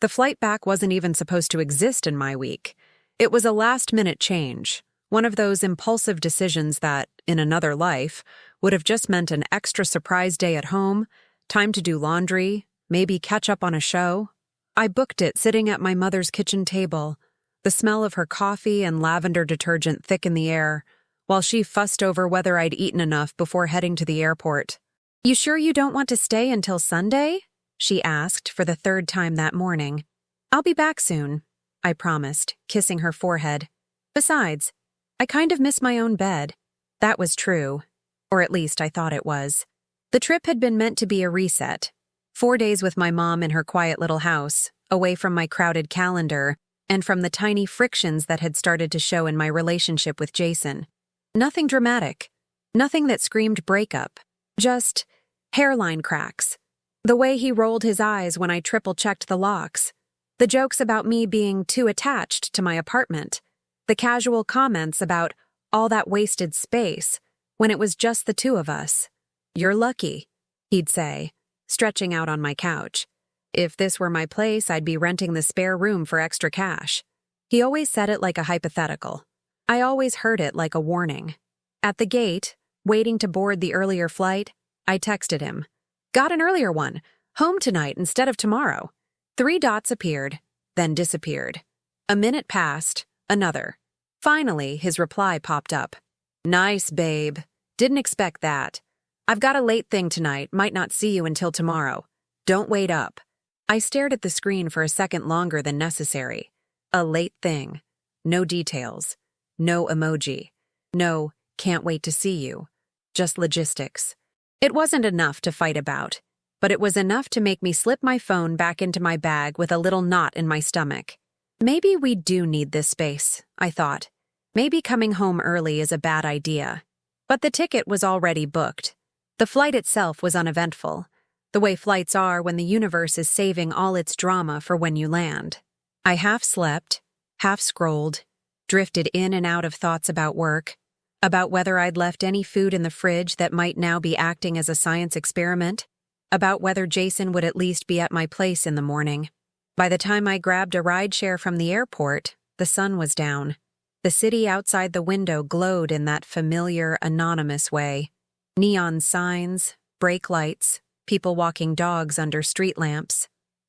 The flight back wasn't even supposed to exist in my week. It was a last-minute change, one of those impulsive decisions that, in another life, would have just meant an extra surprise day at home, time to do laundry, maybe catch up on a show. I booked it sitting at my mother's kitchen table, the smell of her coffee and lavender detergent thick in the air, while she fussed over whether I'd eaten enough before heading to the airport. "You sure you don't want to stay until Sunday?" she asked for the third time that morning. "I'll be back soon," I promised, kissing her forehead. Besides, I kind of miss my own bed. That was true, or at least I thought it was. The trip had been meant to be a reset. 4 days with my mom in her quiet little house, away from my crowded calendar, and from the tiny frictions that had started to show in my relationship with Jason. Nothing dramatic. Nothing that screamed breakup. Just hairline cracks. The way he rolled his eyes when I triple-checked the locks. The jokes about me being too attached to my apartment. The casual comments about all that wasted space when it was just the two of us. "You're lucky," he'd say, stretching out on my couch. If this were my place, I'd be renting the spare room for extra cash. He always said it like a hypothetical. I always heard it like a warning. At the gate, waiting to board the earlier flight, I texted him. "Got an earlier one. Home tonight instead of tomorrow." 3 dots appeared, then disappeared. A minute passed, another. Finally, his reply popped up. "Nice, babe. Didn't expect that. I've got a late thing tonight, might not see you until tomorrow. Don't wait up." I stared at the screen for a second longer than necessary. A late thing. No details. No emoji. No, "can't wait to see you." Just logistics. It wasn't enough to fight about, but it was enough to make me slip my phone back into my bag with a little knot in my stomach. Maybe we do need this space, I thought. Maybe coming home early is a bad idea. But the ticket was already booked. The flight itself was uneventful, the way flights are when the universe is saving all its drama for when you land. I half slept, half scrolled, drifted in and out of thoughts about work, about whether I'd left any food in the fridge that might now be acting as a science experiment, about whether Jason would at least be at my place in the morning. By the time I grabbed a rideshare from the airport, the sun was down. The city outside the window glowed in that familiar, anonymous way. Neon signs, brake lights, people walking dogs under street lamps.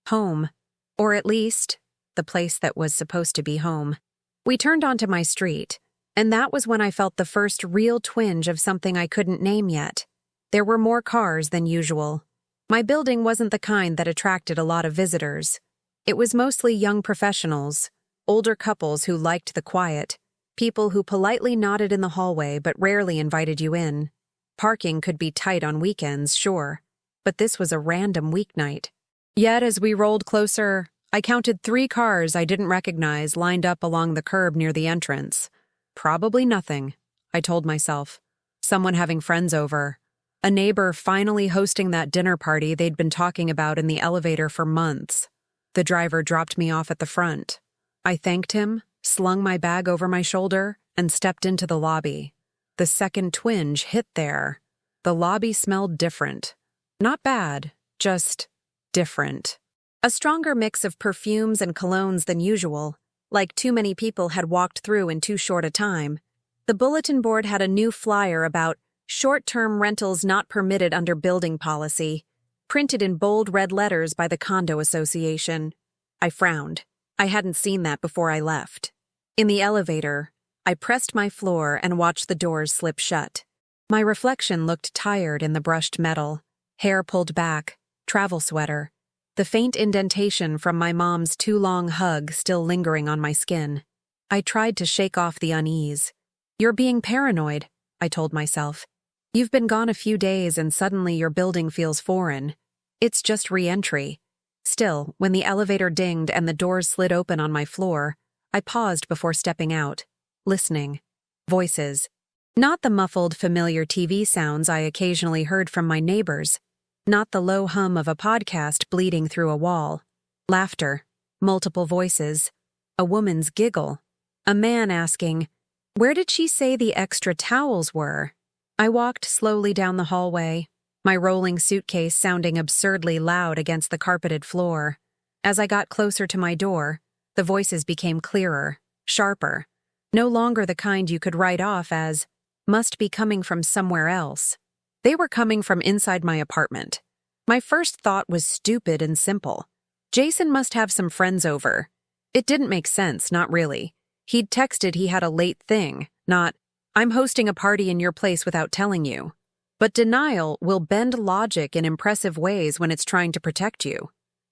Home. Or at least, the place that was supposed to be home. We turned onto my street, and that was when I felt the first real twinge of something I couldn't name yet. There were more cars than usual. My building wasn't the kind that attracted a lot of visitors. It was mostly young professionals, older couples who liked the quiet, people who politely nodded in the hallway but rarely invited you in. Parking could be tight on weekends, sure, but this was a random weeknight. Yet as we rolled closer, I counted 3 cars I didn't recognize lined up along the curb near the entrance. Probably nothing, I told myself. Someone having friends over. A neighbor finally hosting that dinner party they'd been talking about in the elevator for months. The driver dropped me off at the front. I thanked him, slung my bag over my shoulder, and stepped into the lobby. The second twinge hit there. The lobby smelled different. Not bad, just different. A stronger mix of perfumes and colognes than usual, like too many people had walked through in too short a time. The bulletin board had a new flyer about short-term rentals not permitted under building policy, printed in bold red letters by the condo association. I frowned. I hadn't seen that before I left. In the elevator, I pressed my floor and watched the doors slip shut. My reflection looked tired in the brushed metal, hair pulled back, travel sweater, the faint indentation from my mom's too long hug still lingering on my skin. I tried to shake off the unease. "You're being paranoid," I told myself. "You've been gone a few days and suddenly your building feels foreign. It's just re-entry." Still, when the elevator dinged and the doors slid open on my floor, I paused before stepping out, listening. Voices. Not the muffled, familiar TV sounds I occasionally heard from my neighbors. Not the low hum of a podcast bleeding through a wall. Laughter. Multiple voices. A woman's giggle. A man asking, "Where did she say the extra towels were?" I walked slowly down the hallway, my rolling suitcase sounding absurdly loud against the carpeted floor. As I got closer to my door, the voices became clearer, sharper, no longer the kind you could write off as, must be coming from somewhere else. They were coming from inside my apartment. My first thought was stupid and simple. Jason must have some friends over. It didn't make sense, not really. He'd texted he had a late thing, not, I'm hosting a party in your place without telling you. But denial will bend logic in impressive ways when it's trying to protect you.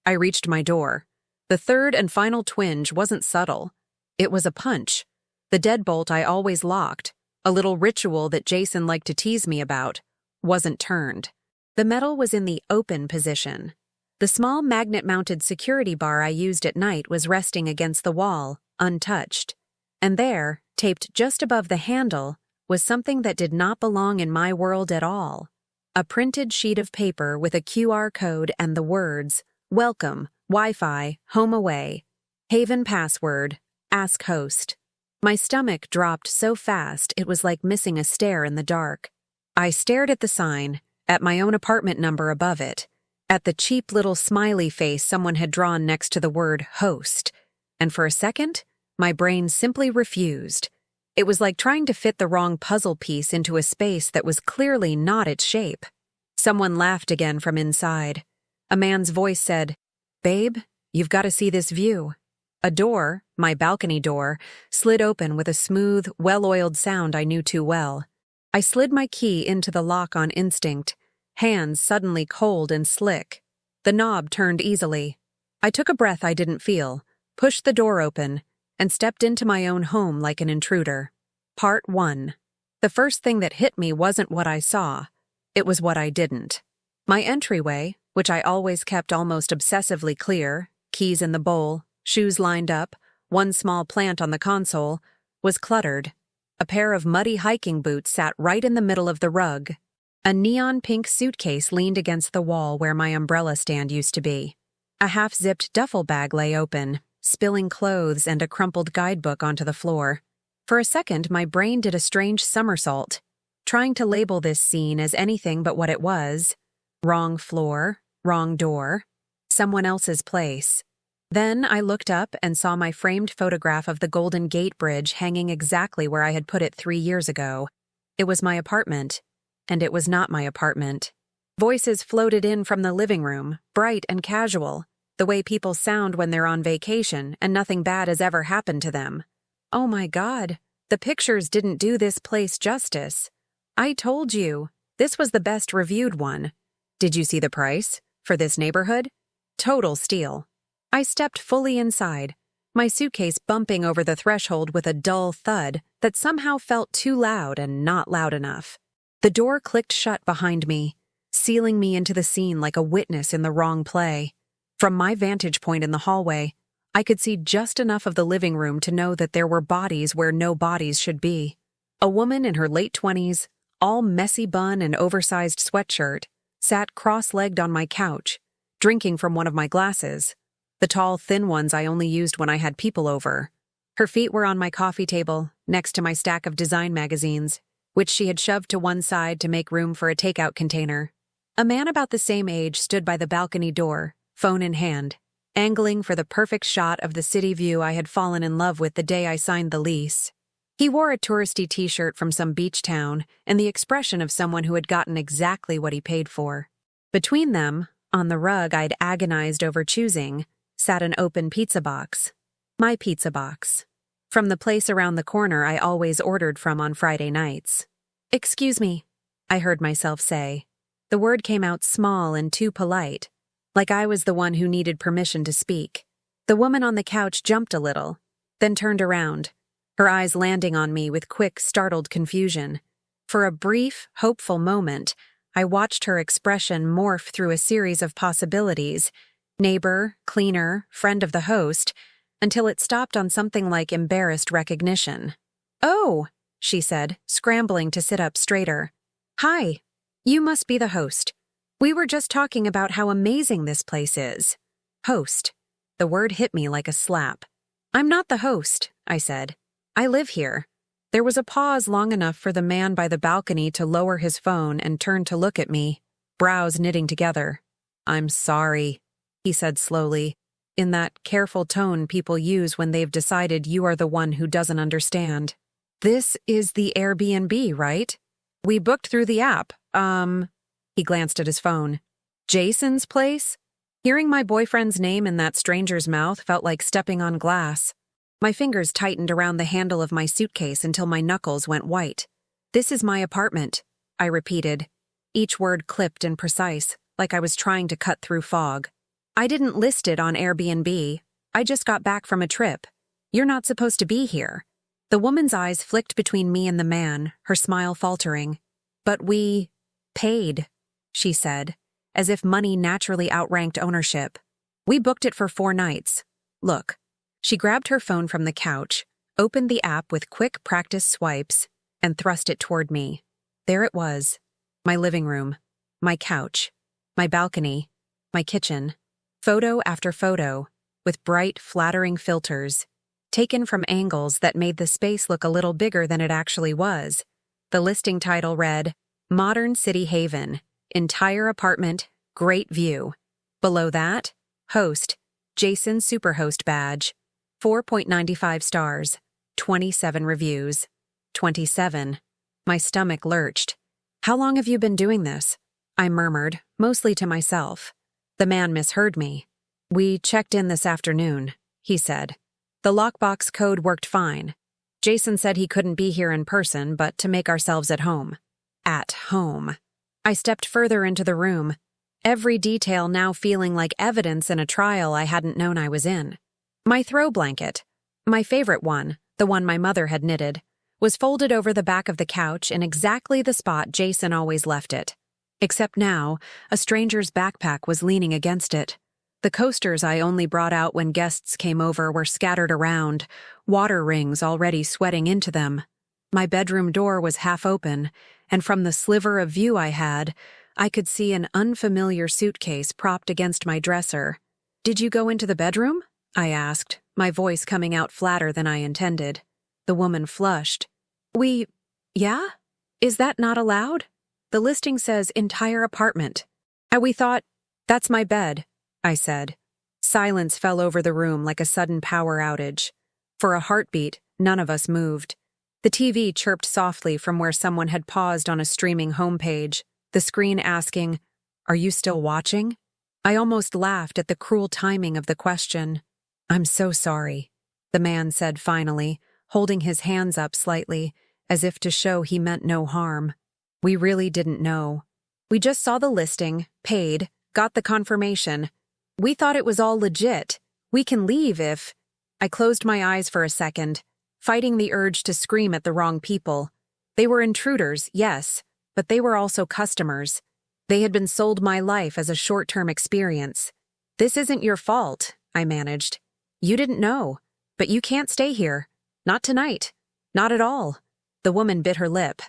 I reached my door. The third and final twinge wasn't subtle. It was a punch. The deadbolt I always locked, a little ritual that Jason liked to tease me about, wasn't turned. The metal was in the open position. The small magnet-mounted security bar I used at night was resting against the wall, untouched. And there, taped just above the handle, was something that did not belong in my world at all. A printed sheet of paper with a QR code and the words, Welcome, Wi-Fi, Home Away, Haven Password, Ask Host. My stomach dropped so fast it was like missing a stair in the dark. I stared at the sign, at my own apartment number above it, at the cheap little smiley face someone had drawn next to the word host, and for a second, my brain simply refused. It was like trying to fit the wrong puzzle piece into a space that was clearly not its shape. Someone laughed again from inside. A man's voice said, Babe, you've got to see this view. A door, my balcony door, slid open with a smooth, well-oiled sound I knew too well. I slid my key into the lock on instinct, hands suddenly cold and slick. The knob turned easily. I took a breath I didn't feel, pushed the door open, and stepped into my own home like an intruder. Part 1. The first thing that hit me wasn't what I saw. It was what I didn't. My entryway, which I always kept almost obsessively clear, keys in the bowl, shoes lined up, one small plant on the console, was cluttered. A pair of muddy hiking boots sat right in the middle of the rug. A neon pink suitcase leaned against the wall where my umbrella stand used to be. A half-zipped duffel bag lay open, spilling clothes and a crumpled guidebook onto the floor. For a second, my brain did a strange somersault, trying to label this scene as anything but what it was. Wrong floor, wrong door, someone else's place. Then I looked up and saw my framed photograph of the Golden Gate Bridge hanging exactly where I had put it 3 years ago. It was my apartment, and it was not my apartment. Voices floated in from the living room, bright and casual, the way people sound when they're on vacation and nothing bad has ever happened to them. Oh my God, the pictures didn't do this place justice. I told you, this was the best reviewed one. Did you see the price for this neighborhood? Total steal. I stepped fully inside, my suitcase bumping over the threshold with a dull thud that somehow felt too loud and not loud enough. The door clicked shut behind me, sealing me into the scene like a witness in the wrong play. From my vantage point in the hallway, I could see just enough of the living room to know that there were bodies where no bodies should be. A woman in her late 20s, all messy bun and oversized sweatshirt, sat cross-legged on my couch, drinking from one of my glasses, the tall, thin ones I only used when I had people over. Her feet were on my coffee table, next to my stack of design magazines, which she had shoved to one side to make room for a takeout container. A man about the same age stood by the balcony door, phone in hand, angling for the perfect shot of the city view I had fallen in love with the day I signed the lease. He wore a touristy t-shirt from some beach town and the expression of someone who had gotten exactly what he paid for. Between them, on the rug I'd agonized over choosing, sat an open pizza box. My pizza box. From the place around the corner I always ordered from on Friday nights. "Excuse me," I heard myself say. The word came out small and too polite, like I was the one who needed permission to speak. The woman on the couch jumped a little, then turned around, her eyes landing on me with quick, startled confusion. For a brief, hopeful moment, I watched her expression morph through a series of possibilities, neighbor, cleaner, friend of the host, until it stopped on something like embarrassed recognition. "Oh," she said, scrambling to sit up straighter. "Hi, you must be the host. We were just talking about how amazing this place is." Host. The word hit me like a slap. "I'm not the host," I said. "I live here." There was a pause long enough for the man by the balcony to lower his phone and turn to look at me, brows knitting together. "I'm sorry," he said slowly. in that careful tone people use when they've decided you are the one who doesn't understand. "This is the Airbnb, right? We booked through the app. He glanced at his phone. "Jason's place?" Hearing my boyfriend's name in that stranger's mouth felt like stepping on glass. My fingers tightened around the handle of my suitcase until my knuckles went white. "This is my apartment," I repeated, each word clipped and precise, like I was trying to cut through fog. "I didn't list it on Airbnb. I just got back from a trip. You're not supposed to be here." The woman's eyes flicked between me and the man, her smile faltering. "But we paid," she said, as if money naturally outranked ownership. "We booked it for 4 nights. Look." She grabbed her phone from the couch, opened the app with quick practice swipes, and thrust it toward me. There it was. My living room, my couch, my balcony, my kitchen. Photo after photo, with bright, flattering filters, taken from angles that made the space look a little bigger than it actually was. The listing title read, "Modern City Haven. Entire apartment, great view." Below that, host, Jason Superhost badge, 4.95 stars, 27 reviews. 27. My stomach lurched. "How long have you been doing this?" I murmured, mostly to myself. The man misheard me. "We checked in this afternoon," he said. "The lockbox code worked fine. Jason said he couldn't be here in person, but to make ourselves at home." At home. I stepped further into the room, every detail now feeling like evidence in a trial I hadn't known I was in. My throw blanket, my favorite one, the one my mother had knitted, was folded over the back of the couch in exactly the spot Jason always left it. Except now, a stranger's backpack was leaning against it. The coasters I only brought out when guests came over were scattered around, water rings already sweating into them. My bedroom door was half open, and from the sliver of view I had, I could see an unfamiliar suitcase propped against my dresser. "Did you go into the bedroom?" I asked, my voice coming out flatter than I intended. The woman flushed. Yeah? Is that not allowed? The listing says entire apartment." We thought, "That's my bed," I said. Silence fell over the room like a sudden power outage. For a heartbeat, none of us moved. The TV chirped softly from where someone had paused on a streaming homepage, the screen asking, "Are you still watching?" I almost laughed at the cruel timing of the question. "I'm so sorry," the man said finally, holding his hands up slightly, as if to show he meant no harm. "We really didn't know. We just saw the listing, paid, got the confirmation. We thought it was all legit. We can leave if—" I closed my eyes for a second, fighting the urge to scream at the wrong people. They were intruders, yes, but they were also customers. They had been sold my life as a short-term experience. "This isn't your fault," I managed. "You didn't know, but you can't stay here. Not tonight. Not at all." The woman bit her lip.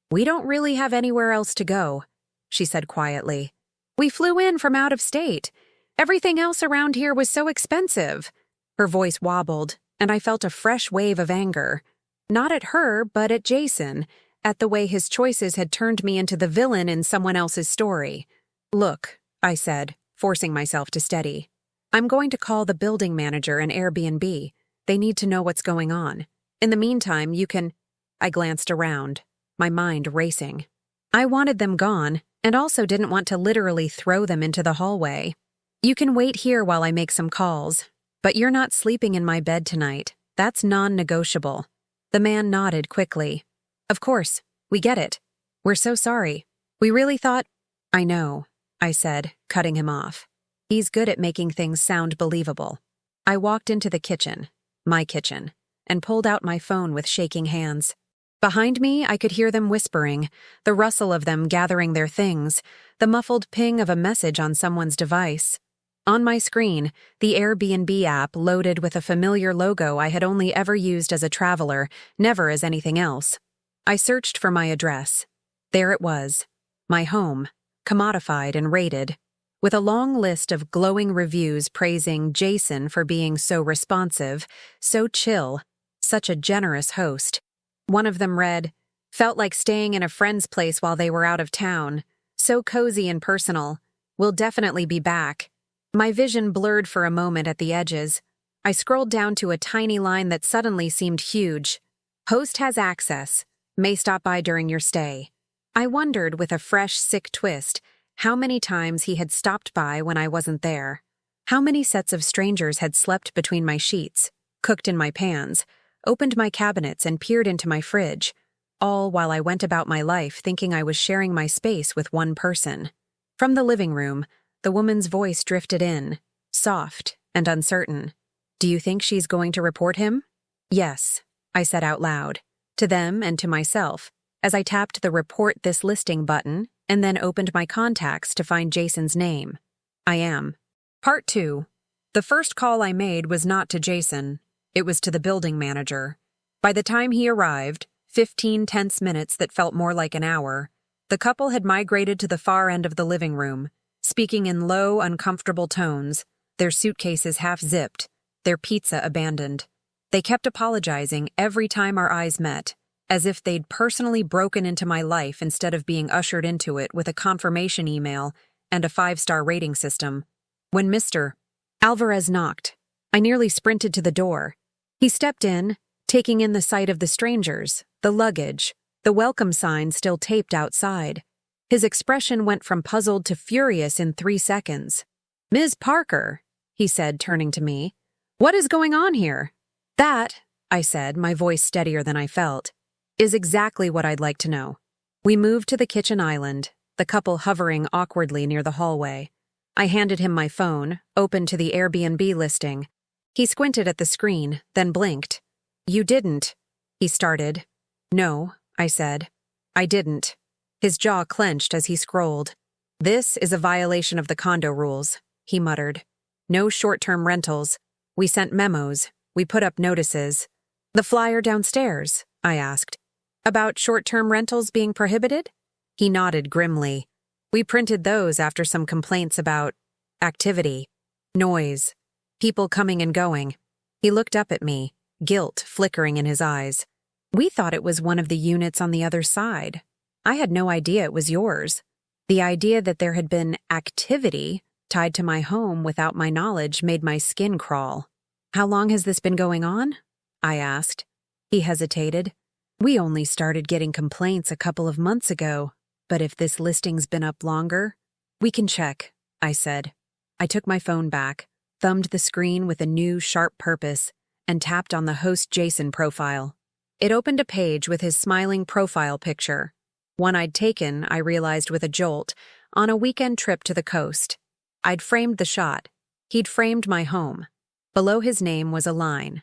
"We don't really have anywhere else to go," she said quietly. "We flew in from out of state. Everything else around here was so expensive." Her voice wobbled, and I felt a fresh wave of anger. Not at her, but at Jason, at the way his choices had turned me into the villain in someone else's story. "Look," I said, forcing myself to steady. "I'm going to call the building manager and Airbnb. They need to know what's going on. In the meantime, you can—" I glanced around, my mind racing. I wanted them gone, and also didn't want to literally throw them into the hallway. "You can wait here while I make some calls, but you're not sleeping in my bed tonight. That's non-negotiable." The man nodded quickly. "Of course, we get it. We're so sorry. We really thought—" "I know," I said, cutting him off. He's good at making things sound believable. I walked into the kitchen, my kitchen, and pulled out my phone with shaking hands. Behind me, I could hear them whispering, the rustle of them gathering their things, the muffled ping of a message on someone's device. On my screen, the Airbnb app loaded with a familiar logo I had only ever used as a traveler, never as anything else. I searched for my address. There it was, my home, commodified and rated, with a long list of glowing reviews praising Jason for being so responsive, so chill, such a generous host. One of them read, "Felt like staying in a friend's place while they were out of town. So cozy and personal. We'll definitely be back." My vision blurred for a moment at the edges. I scrolled down to a tiny line that suddenly seemed huge. Host has access. May stop by during your stay. I wondered, with a fresh, sick twist, how many times he had stopped by when I wasn't there. How many sets of strangers had slept between my sheets, cooked in my pans, opened my cabinets and peered into my fridge, all while I went about my life thinking I was sharing my space with one person. From the living room, the woman's voice drifted in, soft and uncertain. Do you think she's going to report him? Yes, I said out loud, to them and to myself, as I tapped the Report This Listing button and then opened my contacts to find Jason's name. I am. Part 2. The first call I made was not to Jason. It was to the building manager. By the time he arrived, 15 tense minutes that felt more like an hour, the couple had migrated to the far end of the living room, speaking in low, uncomfortable tones, their suitcases half-zipped, their pizza abandoned. They kept apologizing every time our eyes met, as if they'd personally broken into my life instead of being ushered into it with a confirmation email and a 5-star rating system. When Mr. Alvarez knocked, I nearly sprinted to the door. He stepped in, taking in the sight of the strangers, the luggage, the welcome sign still taped outside. His expression went from puzzled to furious in 3 seconds. "Ms. Parker," he said, turning to me, "what is going on here?" "That," I said, my voice steadier than I felt, "is exactly what I'd like to know." We moved to the kitchen island, the couple hovering awkwardly near the hallway. I handed him my phone, open to the Airbnb listing. He squinted at the screen, then blinked. "You didn't," he started. "No," I said. "I didn't." His jaw clenched as he scrolled. "This is a violation of the condo rules," he muttered. "No short-term rentals. We sent memos. We put up notices." "The flyer downstairs?" I asked. "About short-term rentals being prohibited?" He nodded grimly. "We printed those after some complaints about activity, noise, people coming and going." He looked up at me, guilt flickering in his eyes. "We thought it was one of the units on the other side. I had no idea it was yours." The idea that there had been activity tied to my home without my knowledge made my skin crawl. "How long has this been going on?" I asked. He hesitated. "We only started getting complaints a couple of months ago, but if this listing's been up longer, we can check," I said. I took my phone back, thumbed the screen with a new, sharp purpose, and tapped on the host Jason profile. It opened a page with his smiling profile picture, one I'd taken, I realized with a jolt, on a weekend trip to the coast. I'd framed the shot. He'd framed my home. Below his name was a line,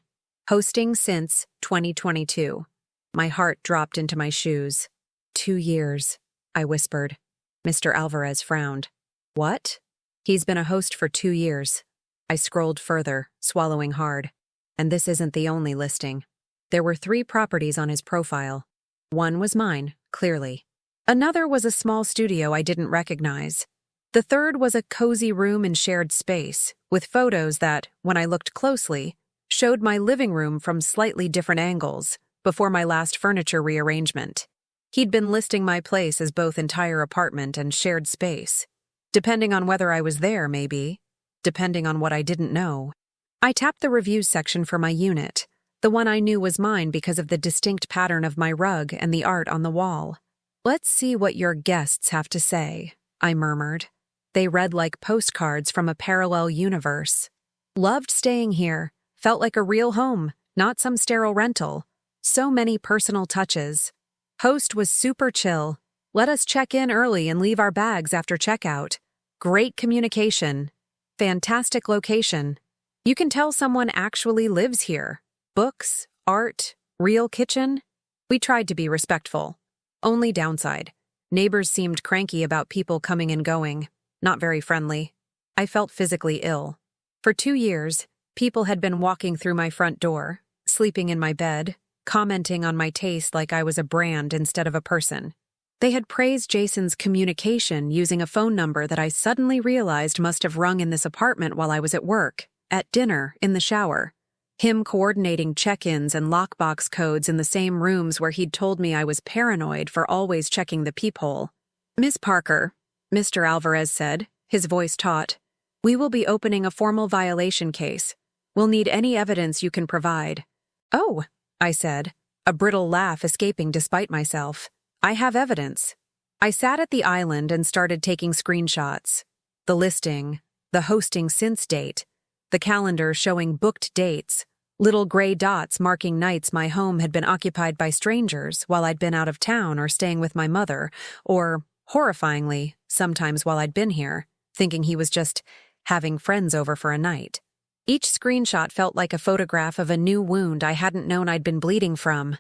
"Hosting since 2022. My heart dropped into my shoes. 2 years, I whispered. Mr. Alvarez frowned. "What?" "He's been a host for 2 years. I scrolled further, swallowing hard. And this isn't the only listing. There were 3 properties on his profile. One was mine, clearly. Another was a small studio I didn't recognize. The third was a cozy room in shared space, with photos that, when I looked closely, showed my living room from slightly different angles, before my last furniture rearrangement. He'd been listing my place as both entire apartment and shared space. Depending on whether I was there, maybe. Depending on what I didn't know. I tapped the reviews section for my unit, the one I knew was mine because of the distinct pattern of my rug and the art on the wall. "Let's see what your guests have to say," I murmured. They read like postcards from a parallel universe. "Loved staying here. Felt like a real home, not some sterile rental. So many personal touches. Host was super chill. Let us check in early and leave our bags after checkout. Great communication. Fantastic location. You can tell someone actually lives here. Books, art, real kitchen." We tried to be respectful. Only downside. Neighbors seemed cranky about people coming and going. Not very friendly. I felt physically ill. For 2 years, people had been walking through my front door, sleeping in my bed, commenting on my taste like I was a brand instead of a person. They had praised Jason's communication using a phone number that I suddenly realized must have rung in this apartment while I was at work, at dinner, in the shower. Him coordinating check-ins and lockbox codes in the same rooms where he'd told me I was paranoid for always checking the peephole. "Miss Parker," Mr. Alvarez said, his voice taut, We will be opening a formal violation case. We'll need any evidence you can provide. Oh, I said, a brittle laugh escaping despite myself. I have evidence. I sat at the island and started taking screenshots. The listing, the hosting since date, the calendar showing booked dates, little gray dots marking nights my home had been occupied by strangers while I'd been out of town or staying with my mother, or, horrifyingly, sometimes while I'd been here, thinking he was just having friends over for a night. Each screenshot felt like a photograph of a new wound I hadn't known I'd been bleeding from.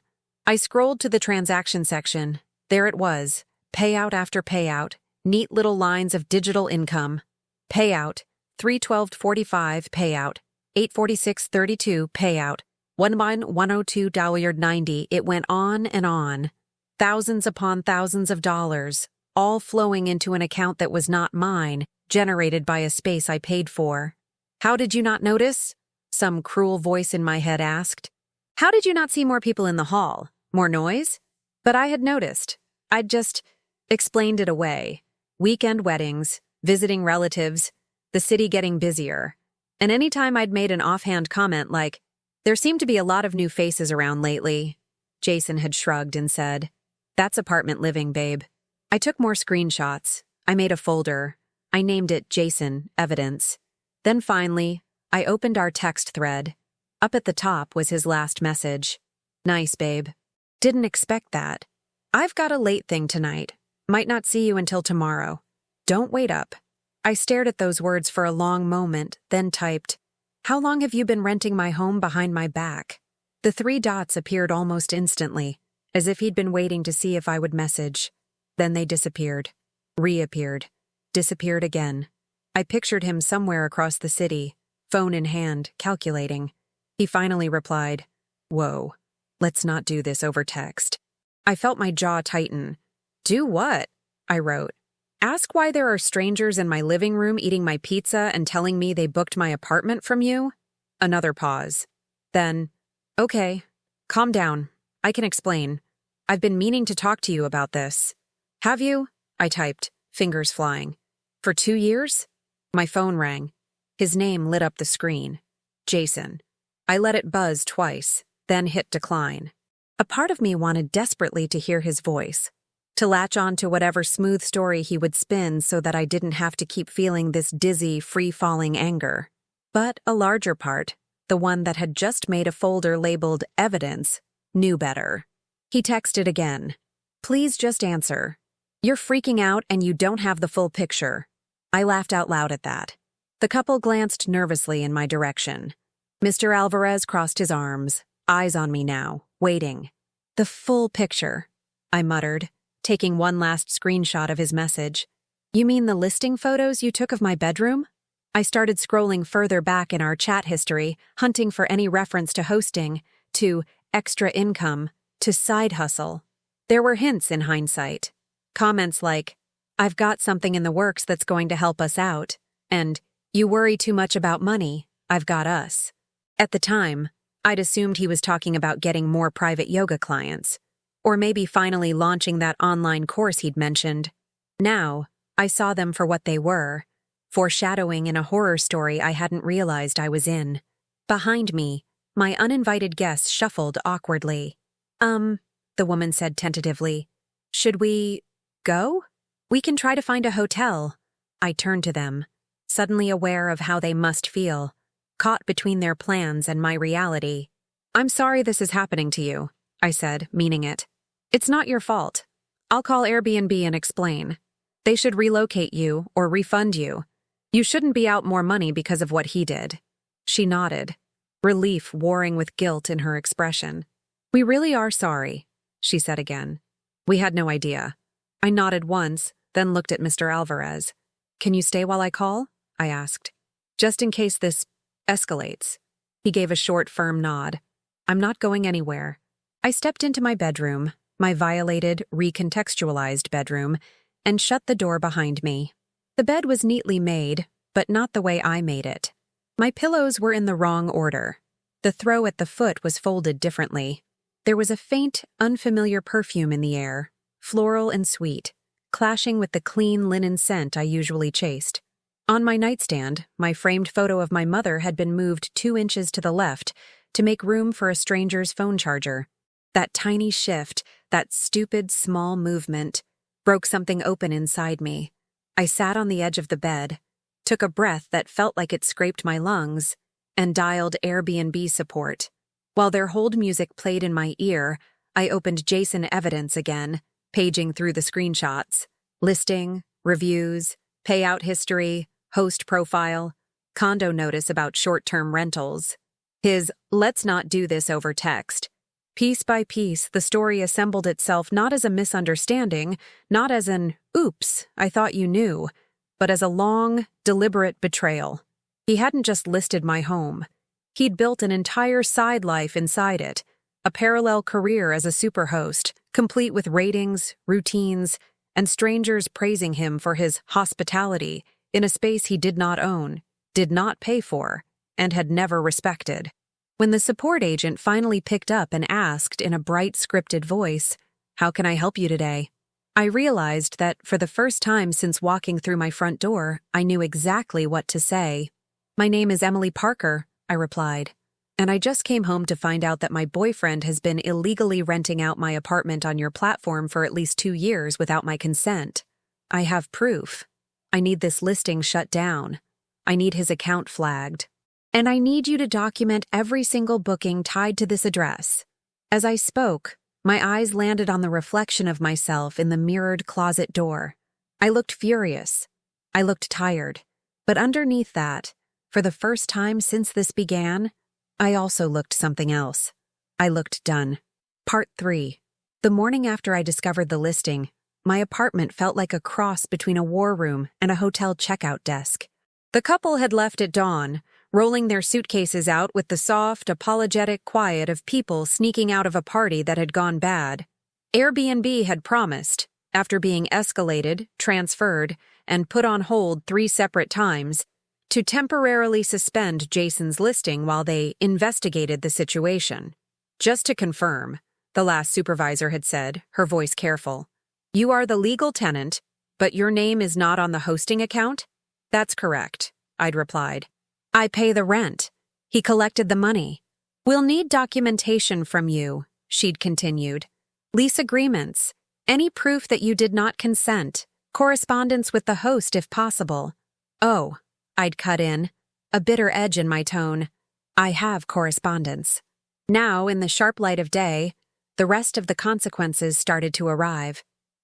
I scrolled to the transaction section. There it was, payout after payout, neat little lines of digital income. Payout, $312.45 payout, $846.32 payout, $1,102.90. It went on and on. Thousands upon thousands of dollars, all flowing into an account that was not mine, generated by a space I paid for. How did you not notice? Some cruel voice in my head asked. How did you not see more people in the hall? More noise? But I had noticed. I'd just explained it away. Weekend weddings, visiting relatives, the city getting busier. And any time I'd made an offhand comment like, there seemed to be a lot of new faces around lately, Jason had shrugged and said, that's apartment living, babe. I took more screenshots. I made a folder. I named it Jason Evidence. Then finally, I opened our text thread. Up at the top was his last message. Nice, babe. Didn't expect that. I've got a late thing tonight. Might not see you until tomorrow. Don't wait up. I stared at those words for a long moment, then typed, how long have you been renting my home behind my back? The 3 dots appeared almost instantly, as if he'd been waiting to see if I would message. Then they disappeared, reappeared, disappeared again. I pictured him somewhere across the city, phone in hand, calculating. He finally replied, whoa, let's not do this over text. I felt my jaw tighten. Do what? I wrote. Ask why there are strangers in my living room eating my pizza and telling me they booked my apartment from you? Another pause. Then, okay, calm down. I can explain. I've been meaning to talk to you about this. Have you? I typed, fingers flying. For 2 years? My phone rang. His name lit up the screen. Jason. I let it buzz twice, then hit decline. A part of me wanted desperately to hear his voice, to latch on to whatever smooth story he would spin so that I didn't have to keep feeling this dizzy, free-falling anger. But a larger part, the one that had just made a folder labeled Evidence, knew better. He texted again. Please just answer. You're freaking out and you don't have the full picture. I laughed out loud at that. The couple glanced nervously in my direction. Mr. Alvarez crossed his arms, eyes on me now, waiting. The full picture, I muttered, taking one last screenshot of his message. You mean the listing photos you took of my bedroom? I started scrolling further back in our chat history, hunting for any reference to hosting, to extra income, to side hustle. There were hints in hindsight. Comments like, I've got something in the works that's going to help us out, and you worry too much about money, I've got us. At the time, I'd assumed he was talking about getting more private yoga clients, or maybe finally launching that online course he'd mentioned. Now, I saw them for what they were, foreshadowing in a horror story I hadn't realized I was in. Behind me, my uninvited guests shuffled awkwardly. The woman said tentatively. Should we go? We can try to find a hotel. I turned to them, suddenly aware of how they must feel, caught between their plans and my reality. I'm sorry this is happening to you, I said, meaning it. It's not your fault. I'll call Airbnb and explain. They should relocate you or refund you. You shouldn't be out more money because of what he did. She nodded, relief warring with guilt in her expression. We really are sorry, she said again. We had no idea. I nodded once, then looked at Mr. Alvarez. Can you stay while I call? I asked. Just in case this escalates. He gave a short, firm nod. I'm not going anywhere. I stepped into my bedroom, my violated, recontextualized bedroom, and shut the door behind me. The bed was neatly made, but not the way I made it. My pillows were in the wrong order. The throw at the foot was folded differently. There was a faint, unfamiliar perfume in the air, floral and sweet, clashing with the clean linen scent I usually chased. On my nightstand, my framed photo of my mother had been moved 2 inches to the left to make room for a stranger's phone charger. That tiny shift, that stupid small movement, broke something open inside me. I sat on the edge of the bed, took a breath that felt like it scraped my lungs, and dialed Airbnb support. While their hold music played in my ear, I opened JSON evidence again, paging through the screenshots. Listing, reviews, payout history, host profile, condo notice about short-term rentals. His "let's not do this over text." Piece by piece, the story assembled itself not as a misunderstanding, not as an "oops, I thought you knew," but as a long, deliberate betrayal. He hadn't just listed my home. He'd built an entire side life inside it, a parallel career as a superhost, complete with ratings, routines, and strangers praising him for his hospitality in a space he did not own, did not pay for, and had never respected. When the support agent finally picked up and asked in a bright, scripted voice, "How can I help you today?" I realized that for the first time since walking through my front door, I knew exactly what to say. "My name is Emily Parker," I replied, "and I just came home to find out that my boyfriend has been illegally renting out my apartment on your platform for at least 2 years without my consent. I have proof. I need this listing shut down. I need his account flagged. And I need you to document every single booking tied to this address." As I spoke, my eyes landed on the reflection of myself in the mirrored closet door. I looked furious. I looked tired. But underneath that, for the first time since this began, I also looked something else. I looked done. Part 3. The morning after I discovered the listing, my apartment felt like a cross between a war room and a hotel checkout desk. The couple had left at dawn, rolling their suitcases out with the soft, apologetic quiet of people sneaking out of a party that had gone bad. Airbnb had promised, after being escalated, transferred, and put on hold 3 separate times, to temporarily suspend Jason's listing while they investigated the situation. "Just to confirm," the last supervisor had said, her voice careful, "you are the legal tenant, but your name is not on the hosting account?" "That's correct," I'd replied. "I pay the rent. He collected the money. We'll need documentation from you," she'd continued. "Lease agreements, any proof that you did not consent, correspondence with the host if possible." "Oh," I'd cut in, a bitter edge in my tone. "I have correspondence." Now, in the sharp light of day, the rest of the consequences started to arrive.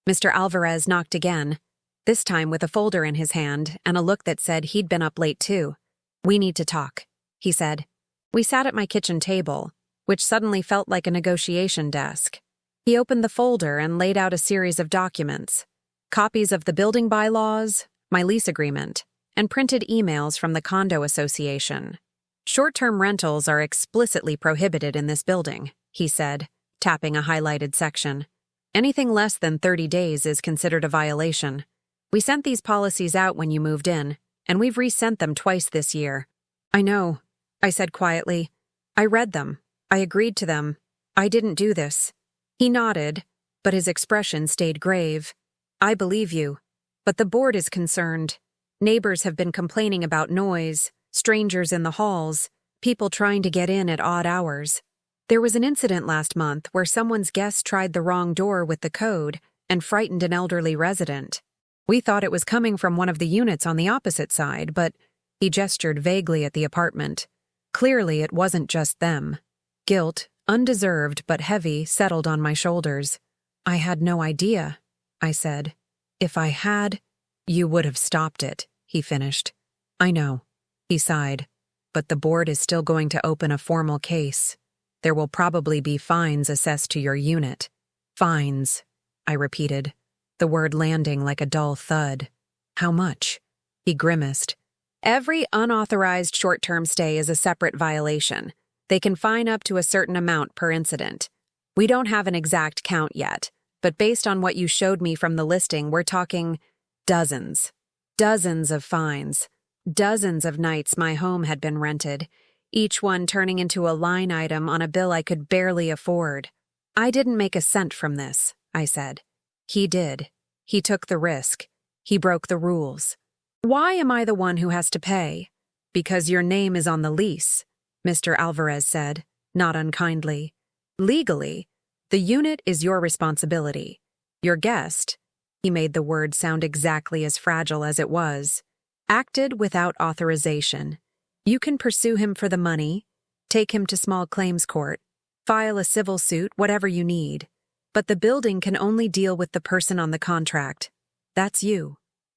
Mr. Alvarez knocked again, this time with a folder in his hand and a look that said he'd been up late too. "We need to talk," he said. We sat at my kitchen table, which suddenly felt like a negotiation desk. He opened the folder and laid out a series of documents, copies of the building bylaws, my lease agreement, and printed emails from the condo association. "Short-term rentals are explicitly prohibited in this building," he said, tapping a highlighted section. "Anything less than 30 days is considered a violation. We sent these policies out when you moved in, and we've resent them twice this year." "I know," I said quietly. "I read them. I agreed to them. I didn't do this." He nodded, but his expression stayed grave. "I believe you, but the board is concerned. Neighbors have been complaining about noise, strangers in the halls, people trying to get in at odd hours. There was an incident last month where someone's guest tried the wrong door with the code and frightened an elderly resident. We thought it was coming from one of the units on the opposite side, but—" he gestured vaguely at the apartment. "Clearly it wasn't just them." Guilt, undeserved but heavy, settled on my shoulders. "I had no idea," I said. "If I had—" "You would have stopped it," he finished. "I know," he sighed, "but the board is still going to open a formal case. There will probably be fines assessed to your unit." "Fines," I repeated, the word landing like a dull thud. "How much?" He grimaced. "Every unauthorized short-term stay is a separate violation. They can fine up to a certain amount per incident. We don't have an exact count yet, but based on what you showed me from the listing, we're talking dozens. Dozens of fines. Dozens of nights my home had been rented, each one turning into a line item on a bill I could barely afford. I didn't make a cent from this," I said. "He did. He took the risk. He broke the rules. Why am I the one who has to pay? Because your name is on the lease, Mr. Alvarez said, not unkindly. Legally, the unit is your responsibility. Your guest, he made the word sound exactly as fragile as it was, acted without authorization. You can pursue him for the money, take him to small claims court, file a civil suit, whatever you need. But the building can only deal with the person on the contract. That's you.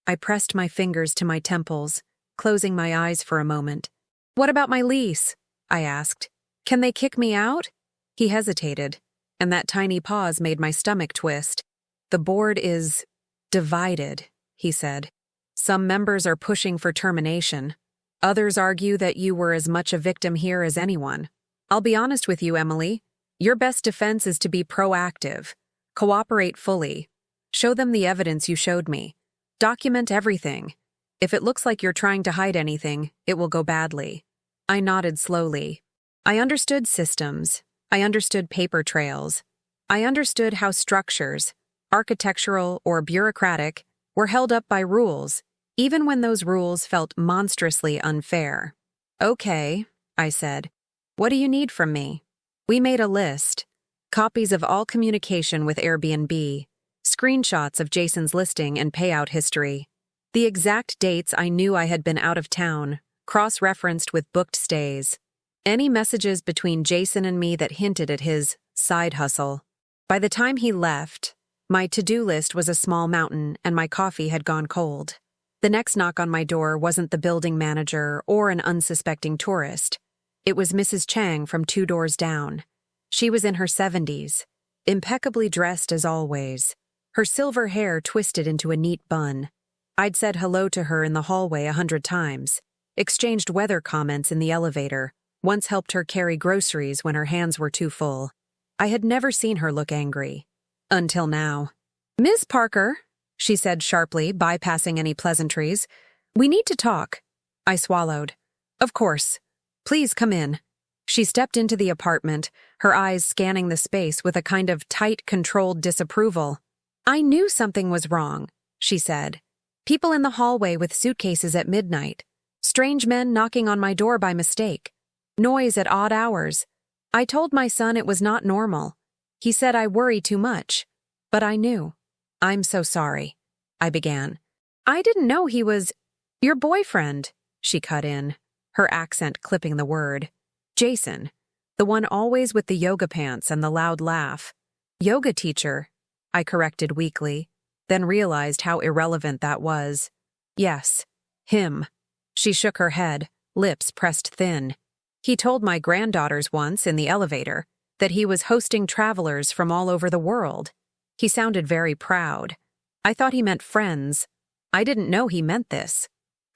I pressed my fingers to my temples, closing my eyes for a moment. What about my lease? I asked. Can they kick me out? He hesitated, and that tiny pause made my stomach twist. The board is divided, he said. Some members are pushing for termination. Others argue that you were as much a victim here as anyone. I'll be honest with you, Emily. Your best defense is to be proactive. Cooperate fully. Show them the evidence you showed me. Document everything. If it looks like you're trying to hide anything, it will go badly. I nodded slowly. I understood systems. I understood paper trails. I understood how structures, architectural or bureaucratic, were held up by rules, even when those rules felt monstrously unfair. Okay, I said. What do you need from me? We made a list. Copies of all communication with Airbnb, screenshots of Jason's listing and payout history, the exact dates I knew I had been out of town, cross-referenced with booked stays, any messages between Jason and me that hinted at his side hustle. By the time he left, my to-do list was a small mountain and my coffee had gone cold. The next knock on my door wasn't the building manager or an unsuspecting tourist. It was Mrs. Chang from 2 doors down. She was in her 70s, impeccably dressed as always, her silver hair twisted into a neat bun. I'd said hello to her in the hallway 100 times, exchanged weather comments in the elevator, once helped her carry groceries when her hands were too full. I had never seen her look angry. Until now. Miss Parker, she said sharply, bypassing any pleasantries. We need to talk. I swallowed. Of course. Please come in. She stepped into the apartment, her eyes scanning the space with a kind of tight, controlled disapproval. I knew something was wrong, she said. People in the hallway with suitcases at midnight. Strange men knocking on my door by mistake. Noise at odd hours. I told my son it was not normal. He said I worry too much. But I knew. I'm so sorry, I began. I didn't know he was your boyfriend, she cut in, her accent clipping the word. Jason, the one always with the yoga pants and the loud laugh. Yoga teacher, I corrected weakly, then realized how irrelevant that was. Yes, him. She shook her head, lips pressed thin. He told my granddaughters once in the elevator that he was hosting travelers from all over the world. He sounded very proud. I thought he meant friends. I didn't know he meant this.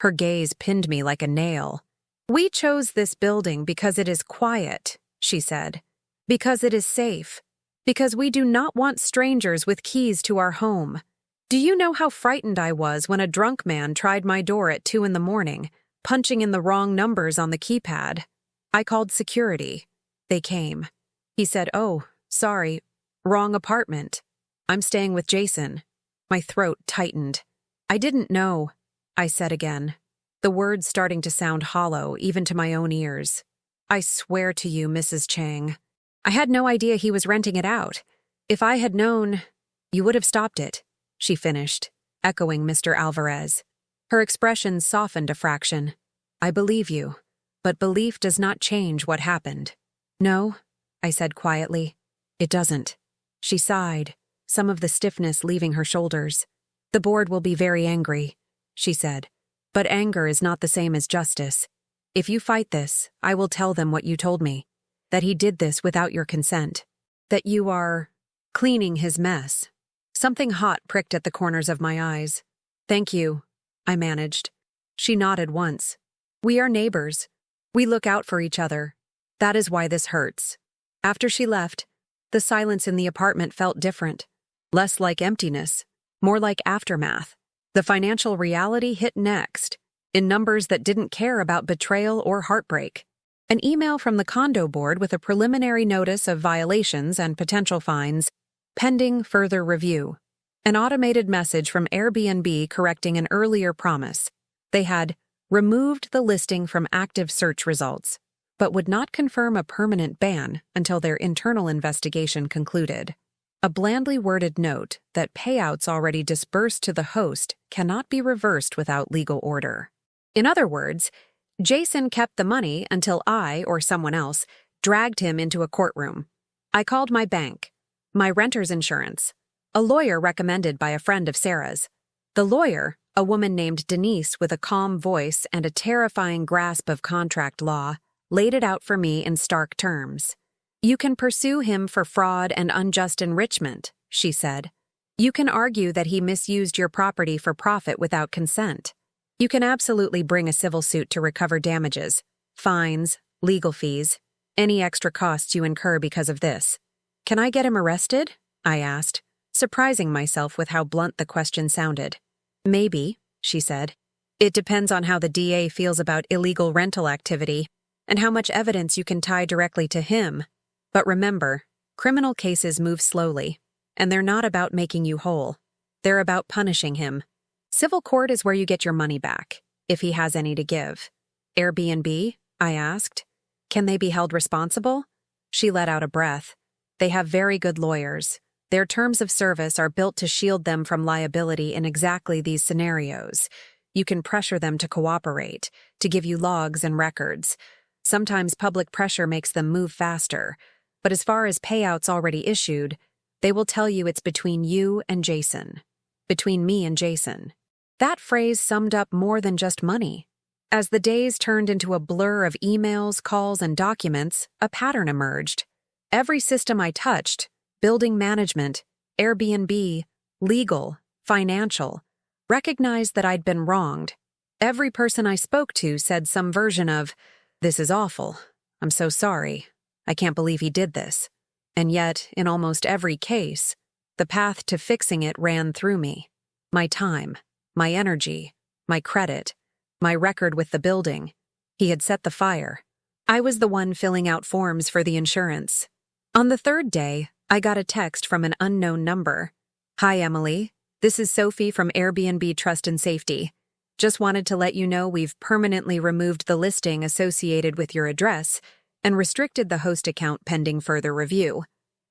Her gaze pinned me like a nail. We chose this building because it is quiet, she said. Because it is safe. Because we do not want strangers with keys to our home. Do you know how frightened I was when a drunk man tried my door at 2 a.m, punching in the wrong numbers on the keypad? I called security. They came. He said, "Oh, sorry, wrong apartment. I'm staying with Jason." My throat tightened. I didn't know, I said again, the words starting to sound hollow even to my own ears. I swear to you, Mrs. Chang. I had no idea he was renting it out. If I had known, you would have stopped it, she finished, echoing Mr. Alvarez. Her expression softened a fraction. I believe you, but belief does not change what happened. No, I said quietly. It doesn't. She sighed, some of the stiffness leaving her shoulders. The board will be very angry, she said. But anger is not the same as justice. If you fight this, I will tell them what you told me. That he did this without your consent. That you are cleaning his mess. Something hot pricked at the corners of my eyes. Thank you, I managed. She nodded once. We are neighbors. We look out for each other. That is why this hurts. After she left, the silence in the apartment felt different. Less like emptiness, more like aftermath. The financial reality hit next, in numbers that didn't care about betrayal or heartbreak. An email from the condo board with a preliminary notice of violations and potential fines, pending further review. An automated message from Airbnb correcting an earlier promise. They had removed the listing from active search results, but would not confirm a permanent ban until their internal investigation concluded. A blandly worded note that payouts already disbursed to the host cannot be reversed without legal order. In other words, Jason kept the money until I, or someone else, dragged him into a courtroom. I called my bank, my renter's insurance, a lawyer recommended by a friend of Sarah's. The lawyer, a woman named Denise with a calm voice and a terrifying grasp of contract law, laid it out for me in stark terms. "You can pursue him for fraud and unjust enrichment," she said. "You can argue that he misused your property for profit without consent. You can absolutely bring a civil suit to recover damages, fines, legal fees, any extra costs you incur because of this." "Can I get him arrested?" I asked, surprising myself with how blunt the question sounded. "Maybe," she said. "It depends on how the DA feels about illegal rental activity and how much evidence you can tie directly to him. But remember, criminal cases move slowly, and they're not about making you whole. They're about punishing him. Civil court is where you get your money back, if he has any to give." "Airbnb?" I asked. "Can they be held responsible?" She let out a breath. "They have very good lawyers. Their terms of service are built to shield them from liability in exactly these scenarios. You can pressure them to cooperate, to give you logs and records. Sometimes public pressure makes them move faster. But as far as payouts already issued, they will tell you it's between you and Jason. Between me and Jason." That phrase summed up more than just money. As the days turned into a blur of emails, calls, and documents, a pattern emerged. Every system I touched, building management, Airbnb, legal, financial, recognized that I'd been wronged. Every person I spoke to said some version of, "This is awful. I'm so sorry. I can't believe he did this." And yet, in almost every case, the path to fixing it ran through me. My time, my energy, my credit, my record with the building. He had set the fire. I was the one filling out forms for the insurance. On the third day, I got a text from an unknown number. "Hi, Emily. This is Sophie from Airbnb Trust and Safety. Just wanted to let you know we've permanently removed the listing associated with your address and restricted the host account pending further review.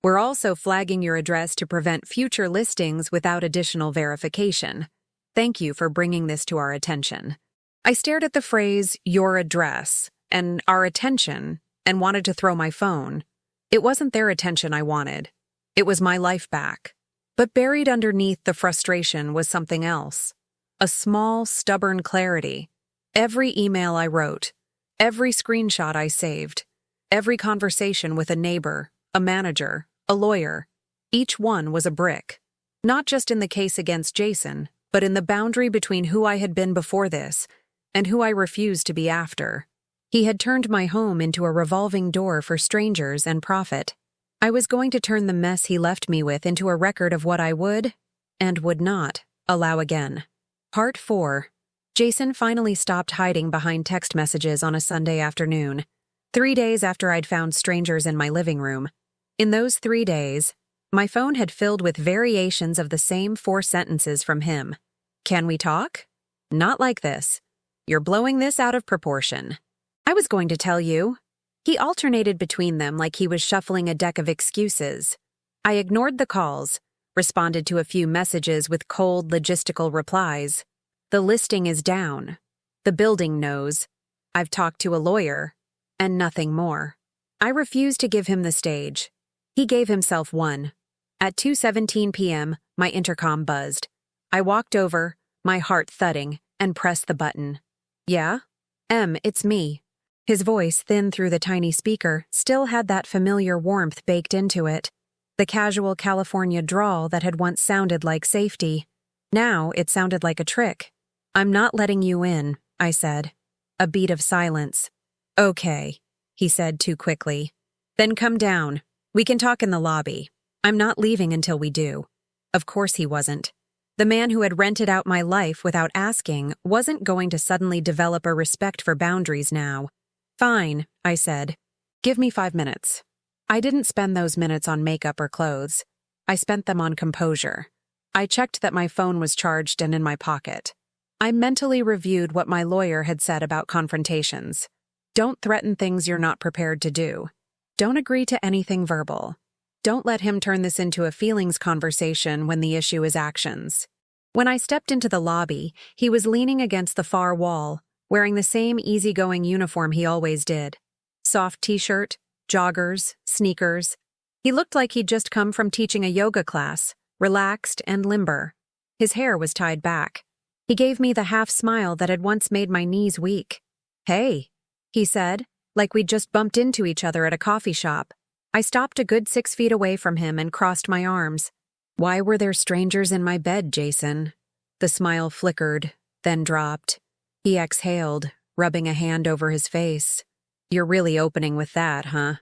We're also flagging your address to prevent future listings without additional verification. Thank you for bringing this to our attention." I stared at the phrase, "your address," and "our attention," and wanted to throw my phone. It wasn't their attention I wanted. It was my life back. But buried underneath the frustration was something else. A small, stubborn clarity. Every email I wrote, every screenshot I saved, every conversation with a neighbor, a manager, a lawyer, each one was a brick. Not just in the case against Jason, but in the boundary between who I had been before this and who I refused to be after. He had turned my home into a revolving door for strangers and profit. I was going to turn the mess he left me with into a record of what I would, and would not, allow again. Part 4. Jason finally stopped hiding behind text messages on a Sunday afternoon, 3 days after I'd found strangers in my living room. In those 3 days, my phone had filled with variations of the same 4 sentences from him. "Can we talk? Not like this. You're blowing this out of proportion. I was going to tell you." He alternated between them like he was shuffling a deck of excuses. I ignored the calls, responded to a few messages with cold logistical replies. "The listing is down. The building knows. I've talked to a lawyer." And nothing more. I refused to give him the stage. He gave himself one. At 2:17 p.m., my intercom buzzed. I walked over, my heart thudding, and pressed the button. "Yeah? It's me." His voice, thin through the tiny speaker, still had that familiar warmth baked into it. The casual California drawl that had once sounded like safety. Now it sounded like a trick. "I'm not letting you in," I said. A beat of silence. "Okay," he said too quickly. "Then come down. We can talk in the lobby. I'm not leaving until we do." Of course he wasn't. The man who had rented out my life without asking wasn't going to suddenly develop a respect for boundaries now. "Fine," I said. "Give me 5 minutes." I didn't spend those minutes on makeup or clothes. I spent them on composure. I checked that my phone was charged and in my pocket. I mentally reviewed what my lawyer had said about confrontations. Don't threaten things you're not prepared to do. Don't agree to anything verbal. Don't let him turn this into a feelings conversation when the issue is actions. When I stepped into the lobby, he was leaning against the far wall, wearing the same easygoing uniform he always did. Soft t-shirt, joggers, sneakers. He looked like he'd just come from teaching a yoga class, relaxed and limber. His hair was tied back. He gave me the half smile that had once made my knees weak. "Hey," he said, like we'd just bumped into each other at a coffee shop. I stopped a good 6 feet away from him and crossed my arms. "Why were there strangers in my bed, Jason?" The smile flickered, then dropped. He exhaled, rubbing a hand over his face. "You're really opening with that, huh?"